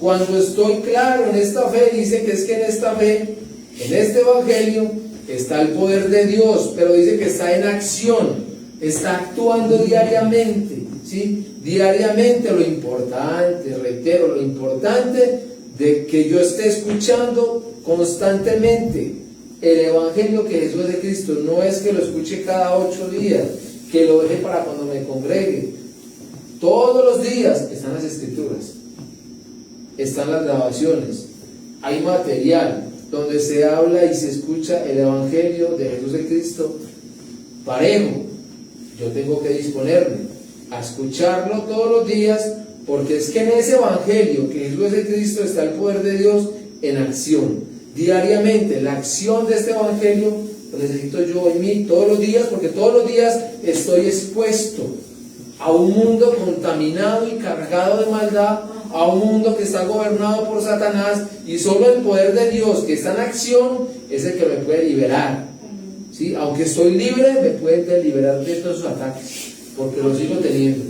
Speaker 1: Cuando estoy claro en esta fe, dice que es que en esta fe, en este evangelio, está el poder de Dios, pero dice que está en acción, está actuando diariamente, ¿sí? Diariamente. Lo importante, reitero, lo importante de que yo esté escuchando constantemente el Evangelio que Jesús es de Cristo. No es que lo escuche cada 8 días, que lo deje para cuando me congregue. Todos los días están las Escrituras, están las grabaciones, hay material donde se habla y se escucha el Evangelio de Jesús de Cristo parejo. Yo tengo que disponerme a escucharlo todos los días, porque es que en ese Evangelio que Jesús es de Cristo está el poder de Dios en acción. Diariamente, la acción de este Evangelio lo necesito yo en mí todos los días, porque todos los días estoy expuesto a un mundo contaminado y cargado de maldad, a un mundo que está gobernado por Satanás, y solo el poder de Dios que está en acción es el que me puede liberar, ¿sí? Aunque estoy libre, me puede liberar de todos esos ataques, porque los sigo teniendo.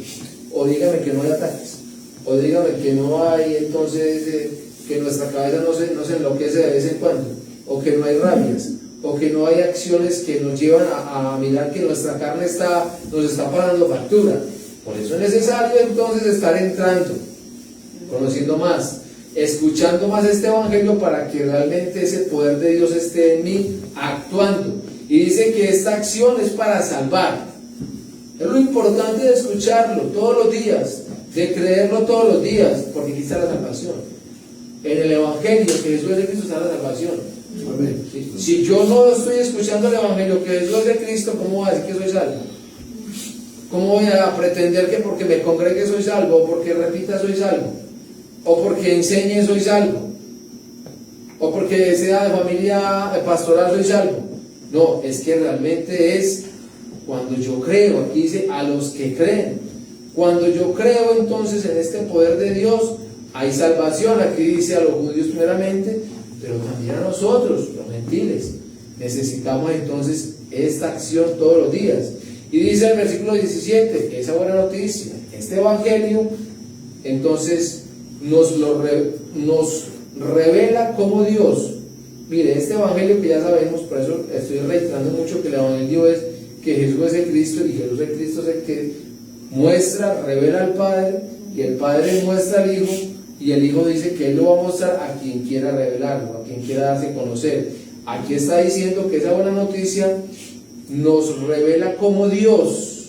Speaker 1: O dígame que no hay ataques, o dígame que no hay entonces que nuestra cabeza no se enloquece de vez en cuando, o que no hay rabias, o que no hay acciones que nos llevan a mirar que nuestra carne nos está pagando factura. Por eso es necesario entonces estar entrando, conociendo más, escuchando más este Evangelio, para que realmente ese poder de Dios esté en mí actuando. Y dice que esta acción es para salvar. Es lo importante de escucharlo todos los días, de creerlo todos los días, porque aquí está la salvación. En el Evangelio que Jesús es de Cristo está la salvación. Si yo no estoy escuchando el Evangelio que Jesús es de Cristo, ¿cómo voy a decir que soy salvo? ¿Cómo voy a pretender que porque me congregue soy salvo, o porque repita soy salvo, o porque enseñe soy salvo, o porque sea de familia pastoral soy salvo? No, es que realmente es cuando yo creo. Aquí dice a los que creen. Cuando yo creo entonces en este poder de Dios, hay salvación. Aquí dice a los judíos primeramente, pero también a nosotros, los gentiles. Necesitamos entonces esta acción todos los días. Y dice el versículo 17, esa buena noticia, este Evangelio, entonces nos revela cómo Dios, mire, este Evangelio que ya sabemos, por eso estoy reiterando mucho que el Evangelio es que Jesús es el Cristo, y Jesús el Cristo es el que muestra, revela al Padre, y el Padre muestra al Hijo, y el Hijo dice que Él lo va a mostrar a quien quiera revelarlo, a quien quiera darse a conocer. Aquí está diciendo que esa buena noticia nos revela cómo Dios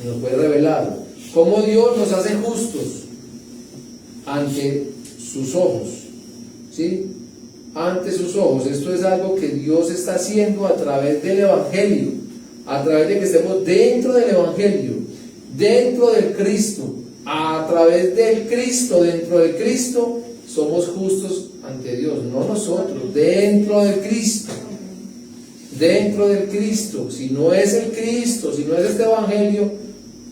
Speaker 1: nos fue revelado. Cómo Dios nos hace justos ante sus ojos, ¿sí? Ante sus ojos. Esto es algo que Dios está haciendo a través del Evangelio, a través de que estemos dentro del Evangelio, dentro del Cristo, a través del Cristo, dentro del Cristo, somos justos ante Dios, no nosotros, dentro del Cristo. Dentro del Cristo. Si no es el Cristo, si no es este Evangelio,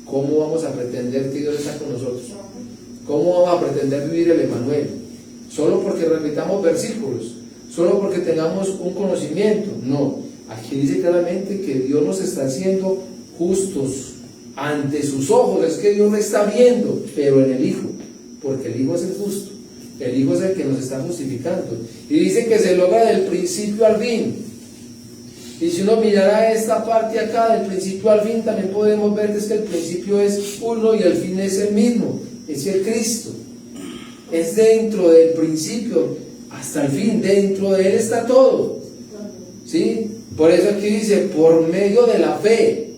Speaker 1: ¿cómo vamos a pretender que Dios está con nosotros? ¿Cómo vamos a pretender vivir el Emanuel? Solo porque repitamos versículos, solo porque tengamos un conocimiento. No, aquí dice claramente que Dios nos está haciendo justos ante sus ojos. Es que Dios me está viendo, pero en el Hijo, porque el Hijo es el justo, el Hijo es el que nos está justificando. Y dice que se logra del principio al fin. Y si uno mirara esta parte acá, del principio al fin, también podemos ver que es que el principio es uno y el fin es el mismo, es el Cristo. Es dentro del principio hasta el fin, dentro de Él está todo, ¿sí? Por eso aquí dice, por medio de la fe,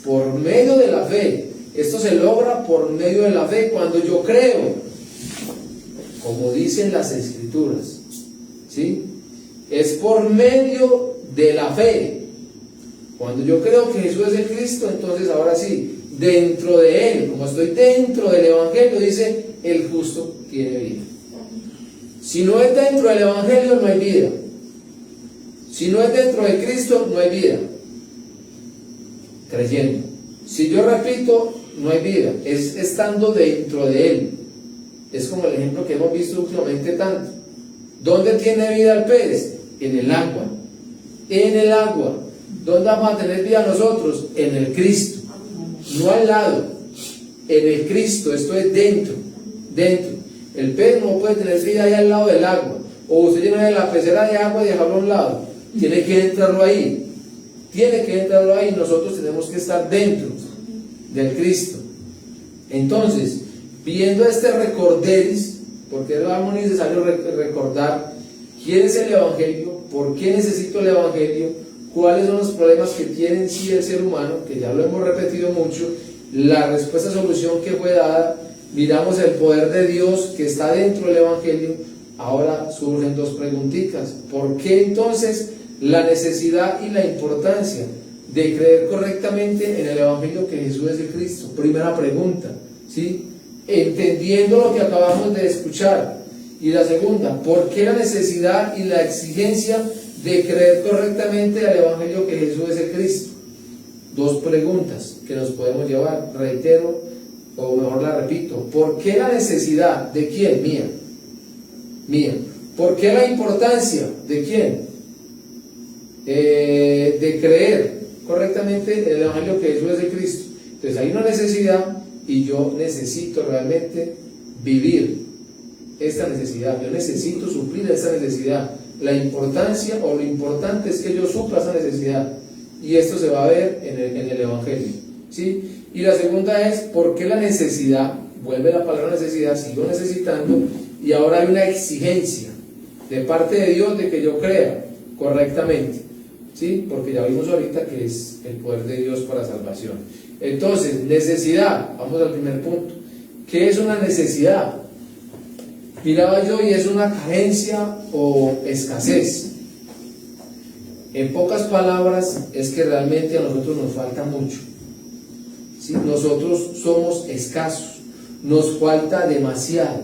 Speaker 1: por medio de la fe. Esto se logra por medio de la fe, cuando yo creo, como dicen las Escrituras, ¿sí? Es por medio de la fe. Cuando yo creo que Jesús es el Cristo, entonces ahora sí, dentro de Él, como estoy dentro del Evangelio, dice, el justo tiene vida. Si no es dentro del Evangelio, no hay vida. Si no es dentro de Cristo, no hay vida. Creyendo. Si yo repito, no hay vida. Es estando dentro de Él. Es como el ejemplo que hemos visto últimamente tanto. ¿Dónde tiene vida el pez? En el agua. En el agua. ¿Dónde vamos a tener vida nosotros? En el Cristo. No al lado. En el Cristo. Esto es dentro. Dentro. El pez no puede tener vida ahí al lado del agua. O usted llena la pecera de agua y dejarlo a un lado. Tiene que entrarlo ahí. Tiene que entrarlo ahí. Nosotros tenemos que estar dentro del Cristo. Entonces, viendo este recorderis, porque es muy necesario recordar quién es el Evangelio, por qué necesito el Evangelio, cuáles son los problemas que tiene en sí el ser humano, que ya lo hemos repetido mucho, la respuesta solución que fue dada, miramos el poder de Dios que está dentro del Evangelio. Ahora surgen dos preguntitas. ¿Por qué entonces la necesidad y la importancia de creer correctamente en el Evangelio que Jesús es el Cristo? Primera pregunta, ¿sí? Entendiendo lo que acabamos de escuchar. Y la segunda, ¿por qué la necesidad y la exigencia de creer correctamente al Evangelio que Jesús es el Cristo? Dos preguntas que nos podemos llevar. Reitero, o mejor la repito. ¿Por qué la necesidad? ¿De quién? Mía. Mía. ¿Por qué la importancia? ¿De quién? De creer correctamente en el Evangelio que Jesús es el Cristo. Entonces hay una necesidad y yo necesito realmente vivir esta necesidad. Yo necesito suplir esa necesidad. La importancia o lo importante es que yo supla esa necesidad, y esto se va a ver en el Evangelio, ¿sí? Y la segunda es, ¿por qué la necesidad? Vuelve la palabra necesidad, sigo necesitando, y ahora hay una exigencia de parte de Dios de que yo crea correctamente, ¿sí? Porque ya vimos ahorita que es el poder de Dios para salvación. Entonces, necesidad, vamos al primer punto. ¿Qué es una necesidad? Miraba yo y es una carencia o escasez. En pocas palabras, es que realmente a nosotros nos falta mucho, ¿sí? Nosotros somos escasos, nos falta demasiado.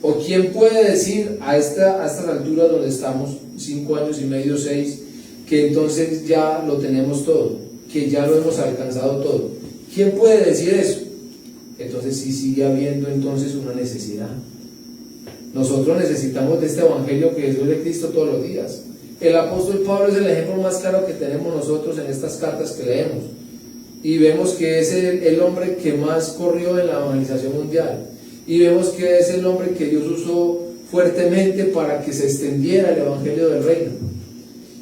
Speaker 1: ¿O quién puede decir a estas alturas donde estamos, 5 años y medio, 6, que entonces ya lo tenemos todo, que ya lo hemos alcanzado todo? ¿Quién puede decir eso? Entonces sí sigue habiendo entonces una necesidad. Nosotros necesitamos de este Evangelio que Jesús de Cristo todos los días. El apóstol Pablo es el ejemplo más claro que tenemos nosotros en estas cartas que leemos. Y vemos que es el hombre que más corrió en la evangelización mundial. Y vemos que es el hombre que Dios usó fuertemente para que se extendiera el Evangelio del Reino.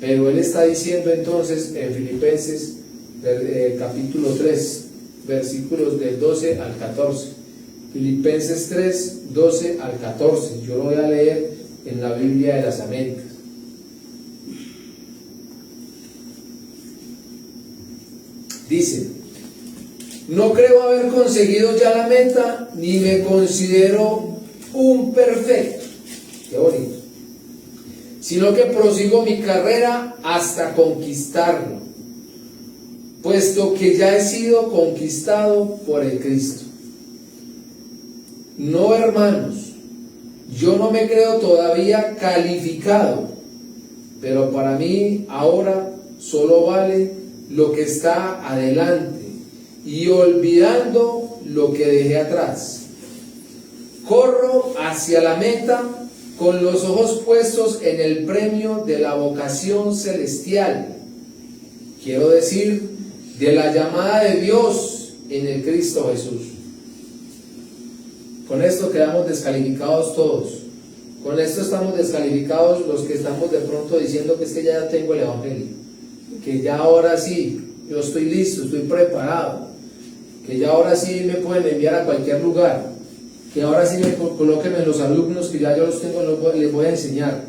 Speaker 1: Pero él está diciendo entonces en Filipenses capítulo 3, versículos del 12 al 14. Filipenses 3, 12 al 14. Yo lo voy a leer en la Biblia de las Américas. Dice: No creo haber conseguido ya la meta, ni me considero un perfecto. Qué bonito. Sino que prosigo mi carrera hasta conquistarlo, puesto que ya he sido conquistado por el Cristo. No, hermanos, yo no me creo todavía calificado, pero para mí ahora solo vale lo que está adelante, y olvidando lo que dejé atrás, corro hacia la meta con los ojos puestos en el premio de la vocación celestial, quiero decir, de la llamada de Dios en el Cristo Jesús. Con esto quedamos descalificados todos. Con esto estamos descalificados los que estamos de pronto diciendo que es que ya tengo el Evangelio, que ya ahora sí, yo estoy listo, estoy preparado, que ya ahora sí me pueden enviar a cualquier lugar, que ahora sí me coloquen en los alumnos que ya yo los tengo, les voy a enseñar.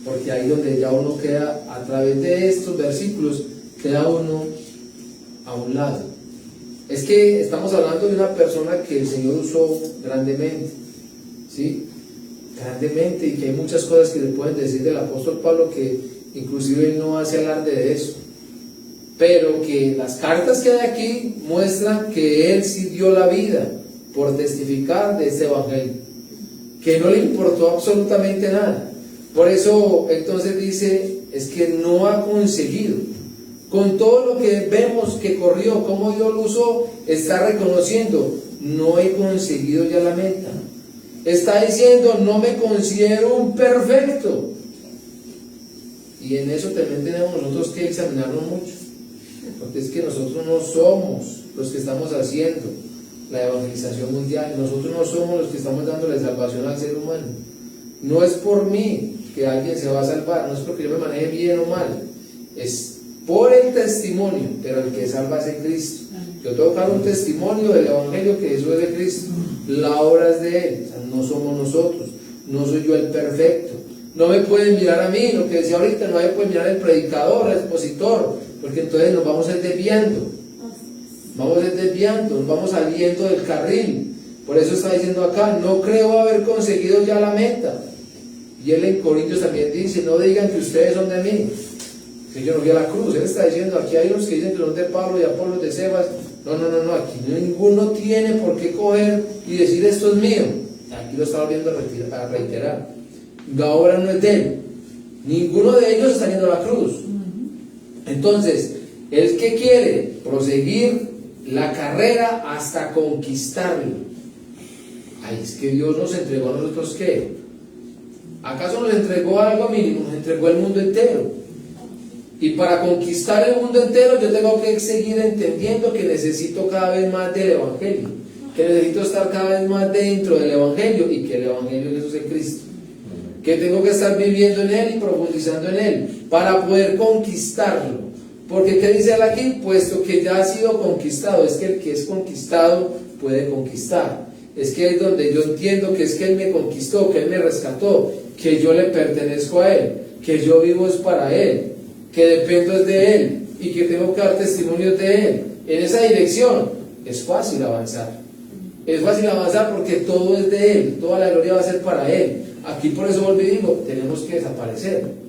Speaker 1: Porque ahí donde ya uno queda, a través de estos versículos, queda uno a un lado. Es que estamos hablando de una persona que el Señor usó grandemente, ¿sí? Grandemente, y que hay muchas cosas que le pueden decir del apóstol Pablo que inclusive él no hace alarde de eso, pero que las cartas que hay aquí muestran que él sí dio la vida por testificar de este evangelio, que no le importó absolutamente nada. Por eso entonces dice, es que no ha conseguido, con todo lo que vemos que corrió, cómo Dios lo usó, está reconociendo, no he conseguido ya la meta. Está diciendo, no me considero un perfecto. Y en eso también tenemos nosotros que examinarnos mucho, porque es que nosotros no somos los que estamos haciendo la evangelización mundial, nosotros no somos los que estamos dando la salvación al ser humano. No es por mí que alguien se va a salvar, no es porque yo me maneje bien o mal, es por el testimonio, pero el que salva es en Cristo. Yo tengo que dar un testimonio del evangelio que Jesús es de Cristo, la obra es de Él, o sea, no somos nosotros, no soy yo el perfecto. No me pueden mirar a mí, lo que decía ahorita, no me pueden mirar el predicador, el expositor, porque entonces nos vamos a ir desviando. Nos vamos saliendo del carril. Por eso está diciendo acá, no creo haber conseguido ya la meta. Y él en Corintios también dice, no digan que ustedes son de mí, que yo no vi a la cruz. Él está diciendo, aquí hay unos que dicen que son de Pablo y Apolo, de Cefas. No, aquí ninguno tiene por qué coger y decir esto es mío. Aquí lo está volviendo a reiterar. La obra no es de él. Ninguno de ellos está yendo a la cruz. Entonces, el que quiere proseguir la carrera hasta conquistarlo. Ay, es que Dios nos entregó a nosotros ¿qué? ¿Acaso nos entregó algo mínimo? Nos entregó el mundo entero. Y para conquistar el mundo entero yo tengo que seguir entendiendo que necesito cada vez más del Evangelio, que necesito estar cada vez más dentro del Evangelio, y que el Evangelio de Jesús es Cristo, que tengo que estar viviendo en Él y profundizando en Él para poder conquistarlo. Porque ¿qué dice él aquí? Puesto que ya ha sido conquistado. Es que el que es conquistado puede conquistar. Es que es donde yo entiendo que es que Él me conquistó, que Él me rescató, que yo le pertenezco a Él, que yo vivo es para Él, que dependo es de Él y que tengo que dar testimonios de Él. En esa dirección es fácil avanzar. Es fácil avanzar porque todo es de Él, toda la gloria va a ser para Él. Aquí por eso volví y digo, tenemos que desaparecer.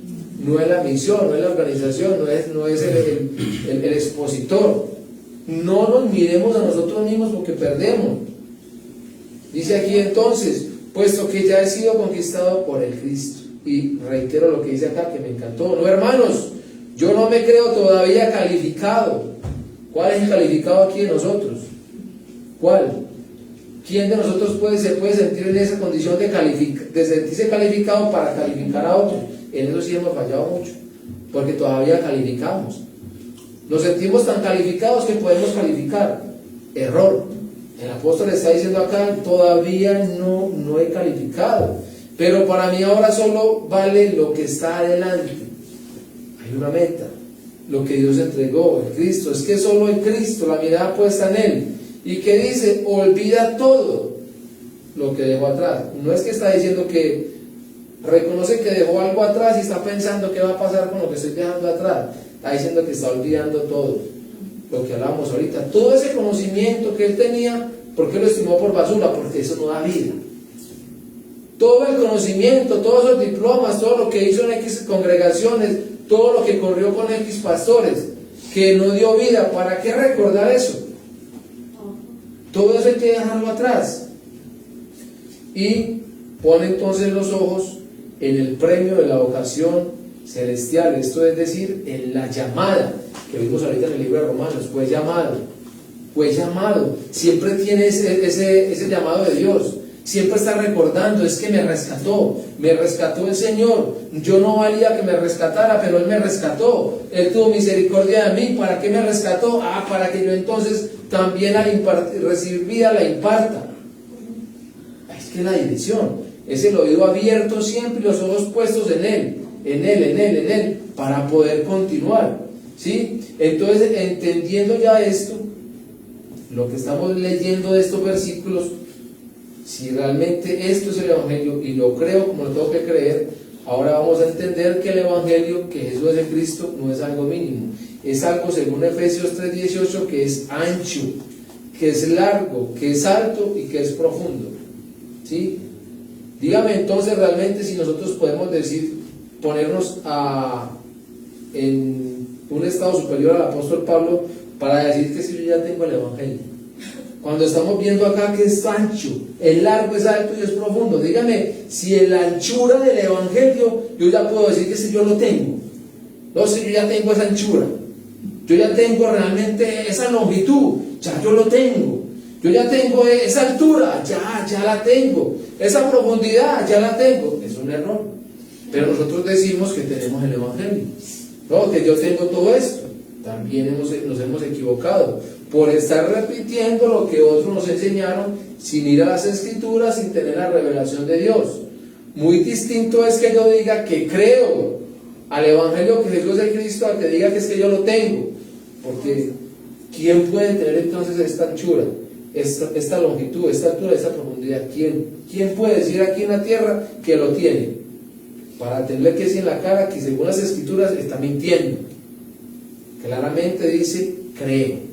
Speaker 1: No es la misión, no es la organización, no es el expositor. No nos miremos a nosotros mismos porque perdemos. Dice aquí entonces, puesto que ya he sido conquistado por el Cristo. Y reitero lo que dice acá, que me encantó. No, hermanos, yo no me creo todavía calificado. ¿Cuál es el calificado aquí de nosotros? ¿Cuál? ¿Quién de nosotros se puede sentir en esa condición de sentirse calificado para calificar a otro? En eso sí hemos fallado mucho, porque todavía calificamos. Nos sentimos tan calificados que podemos calificar. Error. El apóstol está diciendo acá, todavía no he calificado, pero para mí ahora solo vale lo que está adelante. Hay una meta, lo que Dios entregó, el Cristo. Es que solo el Cristo, la mirada puesta en Él. Y que dice, olvida todo lo que dejó atrás. No es que está diciendo que reconoce que dejó algo atrás y está pensando qué va a pasar con lo que estoy dejando atrás. Está diciendo que está olvidando todo. lo que hablábamos ahorita, todo ese conocimiento que él tenía, ¿por qué lo estimó por basura? Porque eso no da vida. Todo el conocimiento, todos esos diplomas, todo lo que hizo en X congregaciones, todo lo que corrió con X pastores, que no dio vida, ¿para qué recordar eso? Todo eso hay que dejarlo atrás. Y pone entonces los ojos en el premio de la vocación celestial, esto es decir, en la llamada, que vimos ahorita en el libro de Romanos, fue llamado, siempre tiene ese llamado de Dios. Siempre está recordando, es que me rescató el Señor. Yo no valía que me rescatara, pero Él me rescató. Él tuvo misericordia de mí. ¿Para qué me rescató? Para que yo entonces también al recibir vida la imparta. Es que la dirección es el oído abierto siempre y los ojos puestos en Él, para poder continuar. ¿Sí? Entonces, entendiendo ya esto, lo que estamos leyendo de estos versículos, si realmente esto es el Evangelio y lo creo como lo tengo que creer, ahora vamos a entender que el Evangelio, que Jesús es el Cristo, no es algo mínimo, es algo según Efesios 3:18 que es ancho, que es largo, que es alto y que es profundo. ¿Sí? Dígame entonces realmente si nosotros podemos decir, ponernos en un estado superior al apóstol Pablo para decir que si yo ya tengo el Evangelio. Cuando estamos viendo acá que es ancho, el largo es alto y es profundo, dígame si en la anchura del Evangelio yo ya puedo decir que si yo lo tengo. No, si yo ya tengo esa anchura, yo ya tengo realmente esa longitud, ya yo lo tengo. Yo ya tengo esa altura, ya la tengo. Esa profundidad, ya la tengo. Es un error. Pero nosotros decimos que tenemos el Evangelio, no, que yo tengo todo esto. También nos hemos equivocado por estar repitiendo lo que otros nos enseñaron sin ir a las Escrituras, sin tener la revelación de Dios. Muy distinto es que yo diga que creo al Evangelio que Jesús es el Cristo, a que diga que es que yo lo tengo. Porque ¿quién puede tener entonces esta anchura, esta longitud, esta altura, esta profundidad? ¿Quién puede decir aquí en la tierra que lo tiene? Para tenerle que decir en la cara que según las Escrituras está mintiendo. Claramente dice, creo.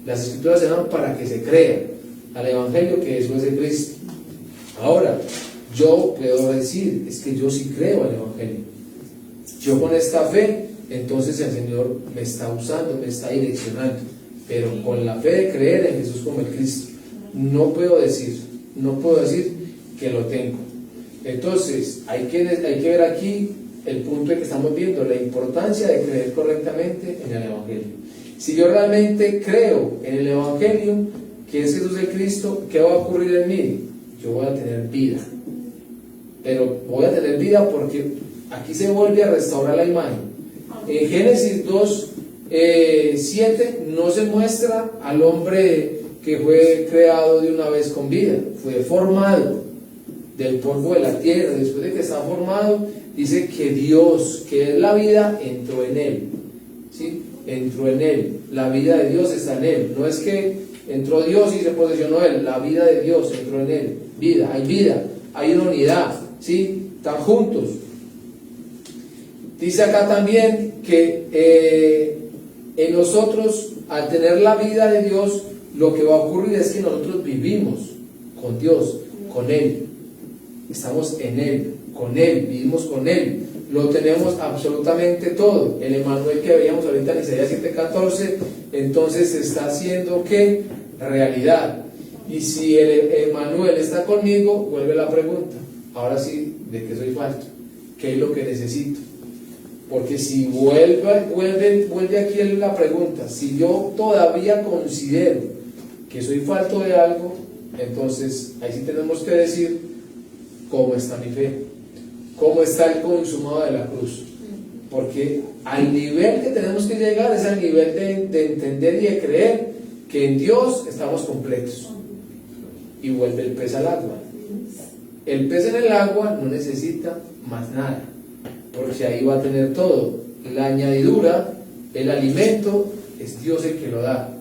Speaker 1: Las Escrituras se dan para que se crea al Evangelio que Jesús es el Cristo. Ahora, yo puedo decir, es que yo sí creo al Evangelio. Yo con esta fe, entonces el Señor me está usando, me está direccionando. Pero con la fe de creer en Jesús como el Cristo, no puedo decir que lo tengo. Entonces, hay que ver aquí el punto en que estamos viendo, la importancia de creer correctamente en el Evangelio. Si yo realmente creo en el Evangelio, que es Jesús el Cristo, ¿qué va a ocurrir en mí? Yo voy a tener vida. Pero voy a tener vida porque aquí se vuelve a restaurar la imagen. En Génesis 2:7 no se muestra al hombre que fue creado de una vez con vida, fue formado del polvo de la tierra. Después de que está formado, dice que Dios, que es la vida, entró en él. ¿Sí? Entró en él, la vida de Dios está en él. No es que entró Dios y se posesionó él, la vida de Dios entró en él. Vida, hay una unidad, ¿sí? Están juntos. Dice acá también que en nosotros, al tener la vida de Dios, lo que va a ocurrir es que nosotros vivimos con Dios, con Él. Estamos en Él, con Él, vivimos con Él. Lo tenemos absolutamente todo. El Emmanuel que veíamos ahorita en Isaías 7:14, entonces se está haciendo ¿qué? Realidad. Y si el Emmanuel está conmigo, vuelve la pregunta. Ahora sí, ¿de qué soy falto? ¿Qué es lo que necesito? Porque si vuelve aquí la pregunta, si yo todavía considero que soy falto de algo, entonces ahí sí tenemos que decir cómo está mi fe. ¿Cómo está el consumado de la cruz? Porque al nivel que tenemos que llegar es al nivel de entender y de creer que en Dios estamos completos. Y vuelve el pez al agua. El pez en el agua no necesita más nada, porque ahí va a tener todo. La añadidura, el alimento, es Dios el que lo da.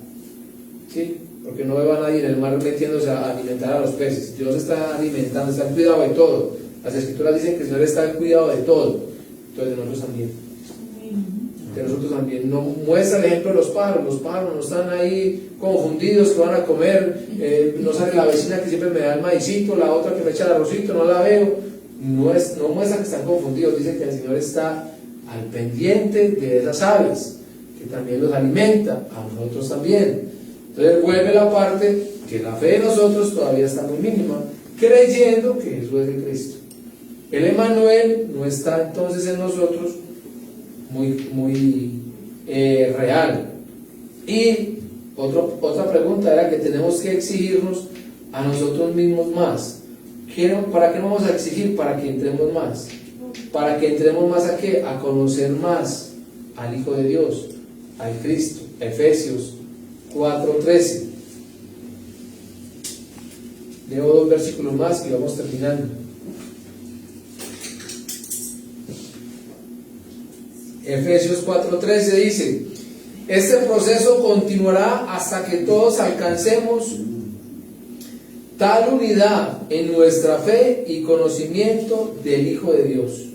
Speaker 1: ¿Sí? Porque no veo a nadie en el mar metiéndose a alimentar a los peces. Dios está alimentando, está en cuidado de todo. Las Escrituras dicen que el Señor está en cuidado de todo. Entonces de nosotros también. de nosotros también. No muestra el ejemplo de los pájaros no están ahí confundidos que van a comer, no sale la vecina que siempre me da el maicito, la otra que me echa el arrocito, no la veo, no muestra que están confundidos, dice que el Señor está al pendiente de esas aves, que también los alimenta, a nosotros también. Entonces vuelve la parte que la fe de nosotros todavía está muy mínima, creyendo que Jesús es el Cristo. El Emmanuel no está entonces en nosotros muy real. Y otra pregunta era que tenemos que exigirnos a nosotros mismos más. ¿Para qué no vamos a exigir? Para que entremos más. Para que entremos más a qué? A conocer más al Hijo de Dios, al Cristo. Efesios 4:13. Leo 2 versículos más y vamos terminando. Efesios 4:13 dice: este proceso continuará hasta que todos alcancemos tal unidad en nuestra fe y conocimiento del Hijo de Dios,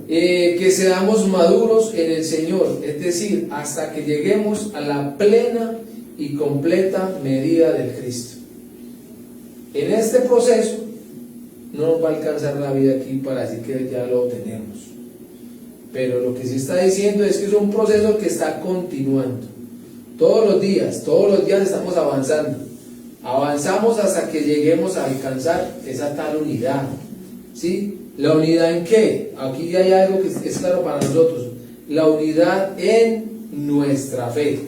Speaker 1: que seamos maduros en el Señor, es decir, hasta que lleguemos a la plena y completa medida del Cristo. En este proceso no nos va a alcanzar la vida aquí para decir que ya lo tenemos, pero lo que sí está diciendo es que es un proceso que está continuando. Todos los días estamos avanzamos hasta que lleguemos a alcanzar esa tal unidad, ¿sí? ¿La unidad en qué? Aquí hay algo que es claro para nosotros: la unidad en nuestra fe.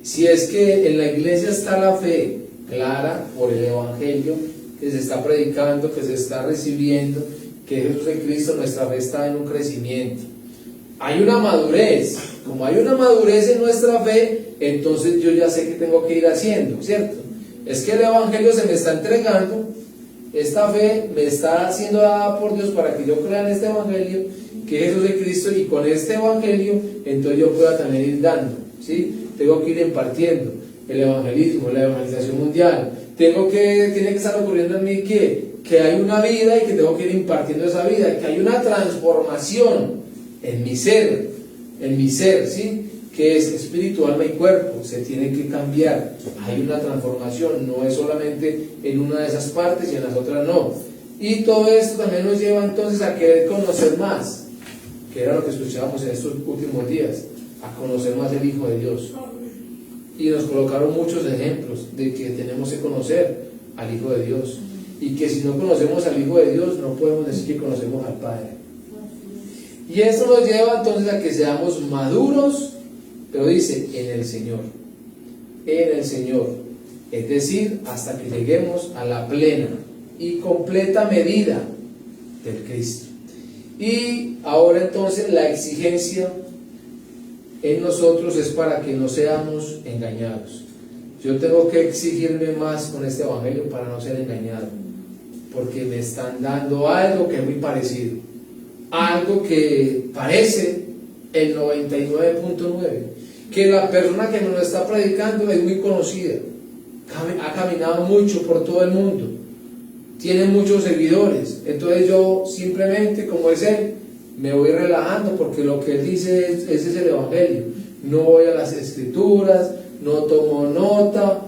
Speaker 1: Si es que en la iglesia está la fe clara por el Evangelio que se está predicando, que se está recibiendo, que Jesús es Cristo, nuestra fe está en un crecimiento. Hay una madurez. Como hay una madurez en nuestra fe, entonces yo ya sé qué tengo que ir haciendo, ¿cierto? Es que el Evangelio se me está entregando, esta fe me está siendo dada por Dios para que yo crea en este Evangelio, que Jesús es Cristo, y con este Evangelio entonces yo pueda también ir dando, ¿sí? Tengo que ir impartiendo el evangelismo, la evangelización mundial. Tiene que estar ocurriendo en mí que hay una vida y que tengo que ir impartiendo esa vida, que hay una transformación en mi ser, ¿sí? Que es espiritual, alma y cuerpo, se tiene que cambiar. Hay una transformación, no es solamente en una de esas partes y en las otras no. Y todo esto también nos lleva entonces a querer conocer más, que era lo que escuchábamos en estos últimos días, a conocer más el Hijo de Dios. Y nos colocaron muchos ejemplos de que tenemos que conocer al Hijo de Dios, y que si no conocemos al Hijo de Dios no podemos decir que conocemos al Padre. Y esto nos lleva entonces a que seamos maduros, pero dice, en el Señor, es decir, hasta que lleguemos a la plena y completa medida del Cristo. Y ahora entonces la exigencia en nosotros es para que no seamos engañados. Yo tengo que exigirme más con este Evangelio para no ser engañado, porque me están dando algo que es muy parecido, algo que parece el 99.9, que la persona que me lo está predicando es muy conocida, ha caminado mucho por todo el mundo, tiene muchos seguidores, entonces yo simplemente, como es él, me voy relajando porque lo que él dice ese es el Evangelio. No voy a las Escrituras, no tomo nota,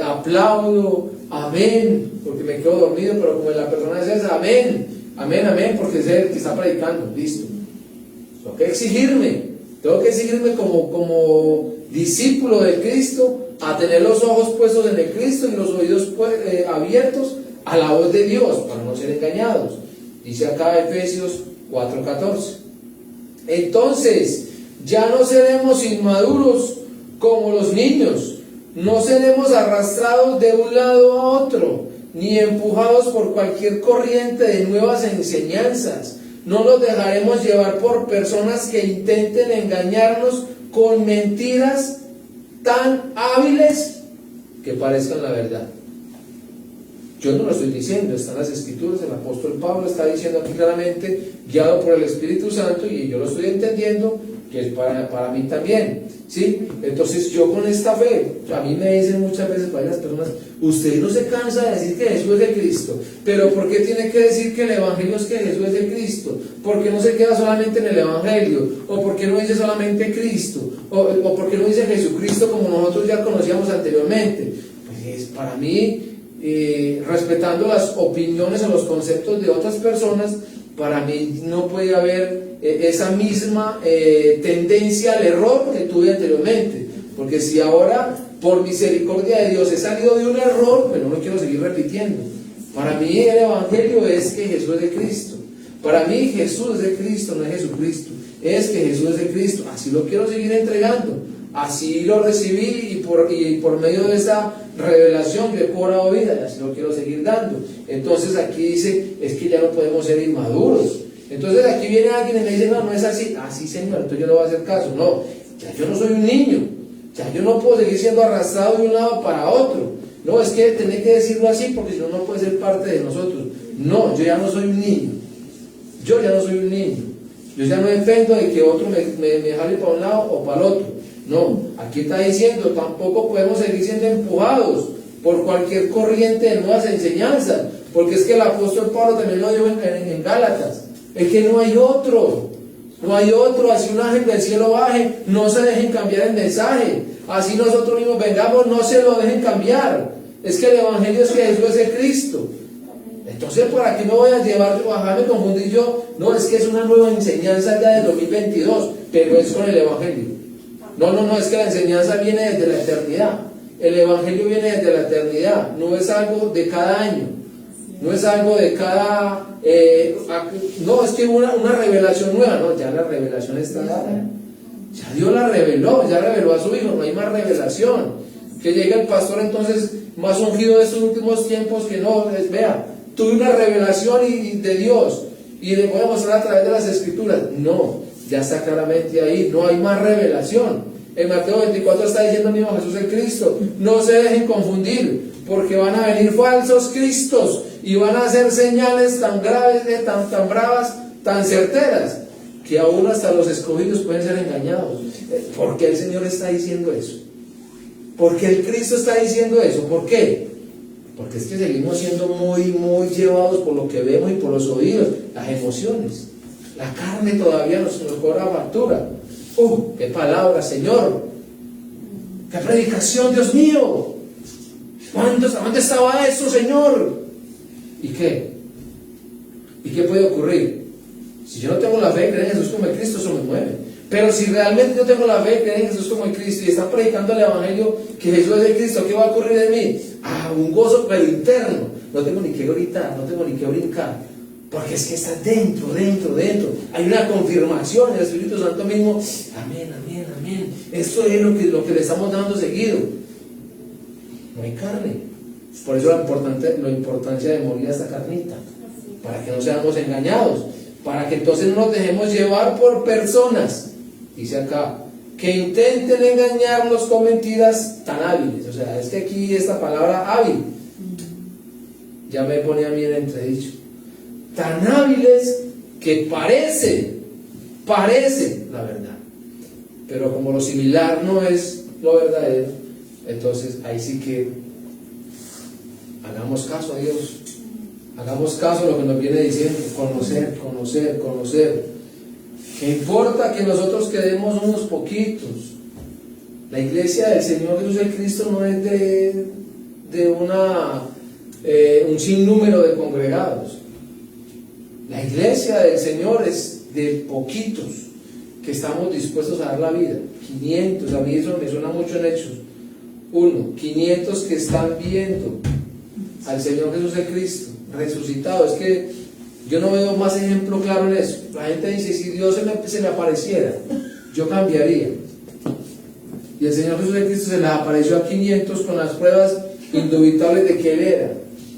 Speaker 1: aplaudo, amén, porque me quedo dormido, pero como la persona es esa, amén, porque es él que está predicando, listo. Tengo que exigirme como discípulo de Cristo, a tener los ojos puestos en el Cristo y los oídos abiertos a la voz de Dios, para no ser engañados. Dice acá Efesios 4:14. Entonces ya no seremos inmaduros como los niños, no seremos arrastrados de un lado a otro, ni empujados por cualquier corriente de nuevas enseñanzas. No nos dejaremos llevar por personas que intenten engañarnos con mentiras tan hábiles que parezcan la verdad. Yo no lo estoy diciendo, están las Escrituras, el apóstol Pablo está diciendo aquí claramente, guiado por el Espíritu Santo, y yo lo estoy entendiendo, que es para mí también, ¿sí? Entonces yo con esta fe, a mí me dicen muchas veces varias personas, usted no se cansa de decir que Jesús es el Cristo, pero ¿por qué tiene que decir que el Evangelio es que Jesús es el Cristo? ¿Por qué no se queda solamente en el Evangelio? ¿O por qué no dice solamente Cristo? ¿O por qué no dice Jesucristo como nosotros ya conocíamos anteriormente? Pues para mí, respetando las opiniones o los conceptos de otras personas, para mí no puede haber esa misma tendencia al error que tuve anteriormente, porque si ahora por misericordia de Dios he salido de un error, pues no lo quiero seguir repitiendo. Para mí el Evangelio es que Jesús es de Cristo. Para mí Jesús es de Cristo, no es Jesucristo, es que Jesús es de Cristo. Así lo quiero seguir entregando, así lo recibí y por medio de esa revelación yo he cobrado vida y así lo quiero seguir dando. Entonces aquí dice, es que ya no podemos ser inmaduros. Entonces aquí viene alguien y me dice, no es así. Sí, Señor, entonces yo no voy a hacer caso. No, ya yo no soy un niño, ya yo no puedo seguir siendo arrastrado de un lado para otro. No, es que tenés que decirlo así porque si no, no puede ser parte de nosotros. No, yo ya no soy un niño. Yo ya no soy un niño. Yo ya no dependo de que otro me jale para un lado o para el otro. No, aquí está diciendo, tampoco podemos seguir siendo empujados por cualquier corriente de nuevas enseñanzas, porque es que el apóstol Pablo también lo dijo en Gálatas, es que no hay otro, así un ángel del cielo baje, no se dejen cambiar el mensaje, así nosotros mismos vengamos, no se lo dejen cambiar, es que el Evangelio es que Jesús es el Cristo. Entonces, ¿para qué me voy a llevar, bajarme, confundir yo? No, es que es una nueva enseñanza ya del 2022, pero es con el Evangelio. No, es que la enseñanza viene desde la eternidad. El Evangelio viene desde la eternidad, no es algo de cada año, no es algo de cada... no, es que una revelación nueva, no, ya la revelación está dada. Ya Dios la reveló, ya reveló a su Hijo, no hay más revelación. Que llegue el pastor entonces más ungido de estos últimos tiempos que no, vea, tuve una revelación de Dios y le voy a mostrar a través de las Escrituras. No, ya está claramente ahí, no hay más revelación. En Mateo 24 está diciendo mismo Jesús el Cristo, no se dejen confundir, porque van a venir falsos cristos y van a hacer señales tan graves, tan bravas, tan certeras, que aún hasta los escogidos pueden ser engañados. ¿Por qué el Señor está diciendo eso? ¿Por qué el Cristo está diciendo eso? ¿Por qué? Porque es que seguimos siendo muy llevados por lo que vemos y por los oídos, las emociones. La carne todavía nos cobra factura. ¡Qué palabra, Señor! ¡Qué predicación, Dios mío! ¿Dónde estaba eso, Señor? ¿Y qué? ¿Y qué puede ocurrir? Si yo no tengo la fe de creer en Jesús como el Cristo, eso me mueve. Pero si realmente yo tengo la fe de creer en Jesús como el Cristo y están predicando el Evangelio que Jesús es el Cristo, ¿qué va a ocurrir en mí? Un gozo pero interno. No tengo ni que gritar, no tengo ni que brincar. Porque es que está dentro. Hay una confirmación, el Espíritu Santo mismo. Amén. Esto es lo que le estamos dando seguido. No hay carne. Por eso la importancia de morir a esta carnita. Para que no seamos engañados. Para que entonces no nos dejemos llevar por personas. Dice acá, que intenten engañarnos con mentiras tan hábiles. O sea, es que aquí esta palabra hábil ya me pone a mí en entredicho. Tan hábiles que parece la verdad, pero como lo similar no es lo verdadero, entonces ahí sí que hagamos caso a Dios, hagamos caso a lo que nos viene diciendo, conocer. ¿Qué importa que nosotros quedemos unos poquitos? La iglesia del Señor Jesús el Cristo no es de un sinnúmero de congregados. La iglesia del Señor es de poquitos que estamos dispuestos a dar la vida. 500, a mí eso me suena mucho en Hechos 1, 500 que están viendo al Señor Jesús el Cristo resucitado. Es que yo no veo más ejemplo claro en eso. La gente dice, si Dios se me apareciera, yo cambiaría. Y el Señor Jesús el Cristo se les apareció a 500 con las pruebas indubitables de que Él era.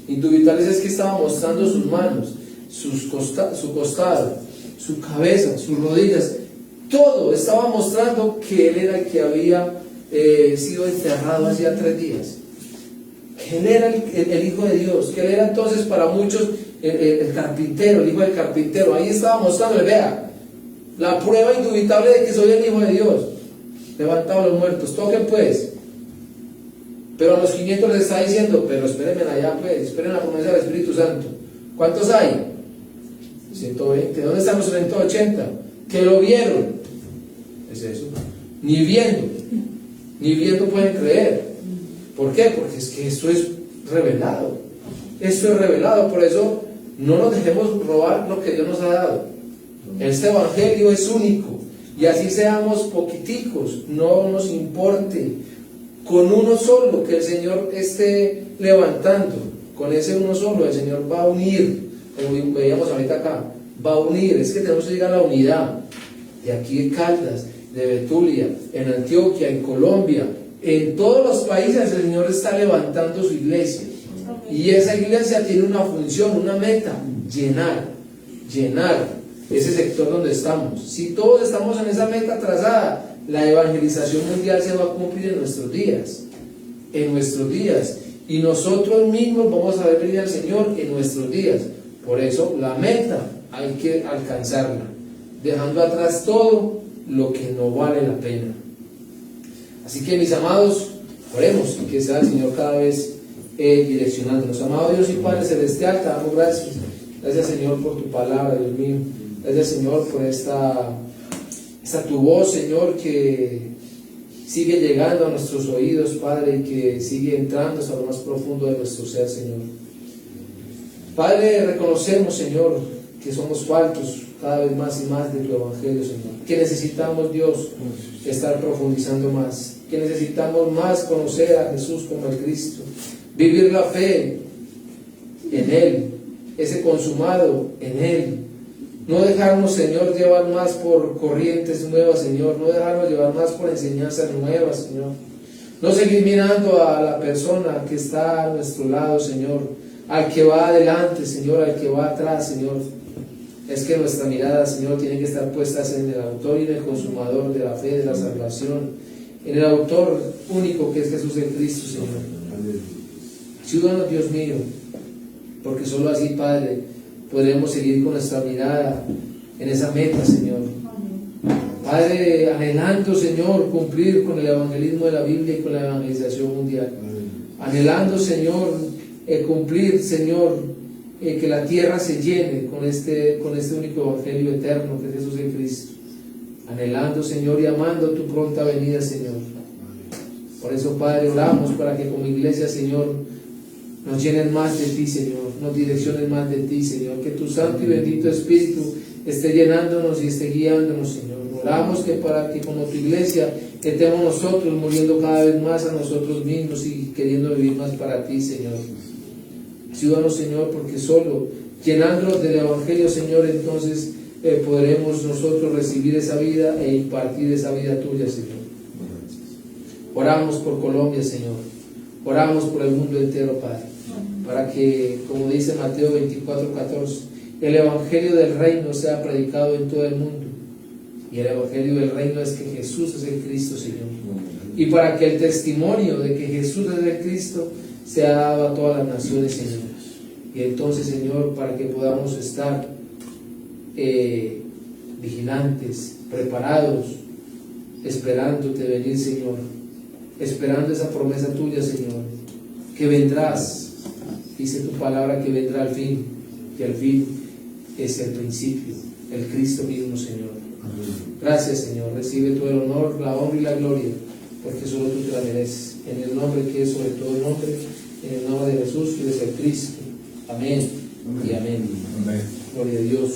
Speaker 1: Indubitables es que estaba mostrando sus manos, su costado, su cabeza, sus rodillas, todo estaba mostrando que Él era el que había sido enterrado hacía 3 días, que Él era el Hijo de Dios, que Él era entonces para muchos el carpintero, el hijo del carpintero. Ahí estaba mostrándole, vea, La prueba indubitable de que soy el Hijo de Dios, levantado a los muertos. Toquen pues. Pero a los 500 les está diciendo, pero espérenme allá pues, esperen la promesa del Espíritu Santo. ¿Cuántos hay? 120. ¿Dónde están los 180? Que lo vieron. Es eso. Ni viendo pueden creer. ¿Por qué? Porque es que esto es revelado. Esto es revelado. Por eso no nos dejemos robar lo que Dios nos ha dado. Este evangelio es único. Y así seamos poquiticos, no nos importe. Con uno solo que el Señor esté levantando, con ese uno solo el Señor va a unir, como veíamos ahorita acá, va a unir. Es que tenemos que llegar a la unidad. De aquí en Caldas, de Betulia, en Antioquia, en Colombia, en todos los países el Señor está levantando su iglesia. Y esa iglesia tiene una función, una meta: llenar ese sector donde estamos. Si todos estamos en esa meta trazada, la evangelización mundial se va a cumplir en nuestros días, y nosotros mismos vamos a ver venir al Señor en nuestros días. Por eso la meta hay que alcanzarla, dejando atrás todo lo que no vale la pena. Así que, mis amados, oremos y que sea el Señor cada vez direccionándonos. Amado Dios y Padre Celestial, te damos gracias. Gracias, Señor, por tu palabra, Dios mío. Gracias, Señor, por esta tu voz, Señor, que sigue llegando a nuestros oídos, Padre, y que sigue entrando hasta lo más profundo de nuestro ser, Señor. Padre, reconocemos, Señor, que somos faltos cada vez más y más de tu evangelio, Señor. Que necesitamos, Dios, estar profundizando más. Que necesitamos más conocer a Jesús como el Cristo. Vivir la fe en Él, ese consumado en Él. No dejarnos, Señor, llevar más por corrientes nuevas, Señor. No dejarnos llevar más por enseñanzas nuevas, Señor. No seguir mirando a la persona que está a nuestro lado, Señor. Al que va adelante, Señor, al que va atrás, Señor. Es que nuestra mirada, Señor, tiene que estar puesta en el autor y en el consumador de la fe, de la salvación. En el autor único que es Jesús el Cristo, Señor. Ayúdanos, Dios mío, porque solo así, Padre, podremos seguir con nuestra mirada en esa meta, Señor. Padre, anhelando, Señor, cumplir con el evangelismo de la Biblia y con la evangelización mundial. Anhelando, Señor, cumplir, Señor, que la tierra se llene con este único evangelio eterno que es Jesús el Cristo. Anhelando, Señor, y amando tu pronta venida, Señor. Por eso, Padre, oramos para que como iglesia, Señor, nos llenen más de ti, Señor, nos direccionen más de ti, Señor, que tu santo y bendito Espíritu esté llenándonos y esté guiándonos, Señor. Oramos que para que como tu iglesia estemos nosotros muriendo cada vez más a nosotros mismos y queriendo vivir más para ti, Señor. Ayúdanos, Señor, porque solo llenándonos del Evangelio, Señor, entonces podremos nosotros recibir esa vida e impartir esa vida tuya, Señor. Oramos por Colombia, Señor. Oramos por el mundo entero, Padre, para que, como dice Mateo 24:14, el Evangelio del Reino sea predicado en todo el mundo. Y el Evangelio del Reino es que Jesús es el Cristo, Señor. Y para que el testimonio de que Jesús es el Cristo sea dado a todas las naciones, Señor. Y entonces, Señor, para que podamos estar vigilantes, preparados, esperándote venir, Señor. Esperando esa promesa tuya, Señor, que vendrás. Dice tu palabra que vendrá al fin, que al fin es el principio, el Cristo mismo, Señor. Gracias, Señor. Recibe todo el honor, la honra y la gloria, porque solo tú te la mereces. En el nombre que es sobre todo nombre, en el nombre de Jesús, que eres el Cristo. Amén y amén. Gloria a Dios.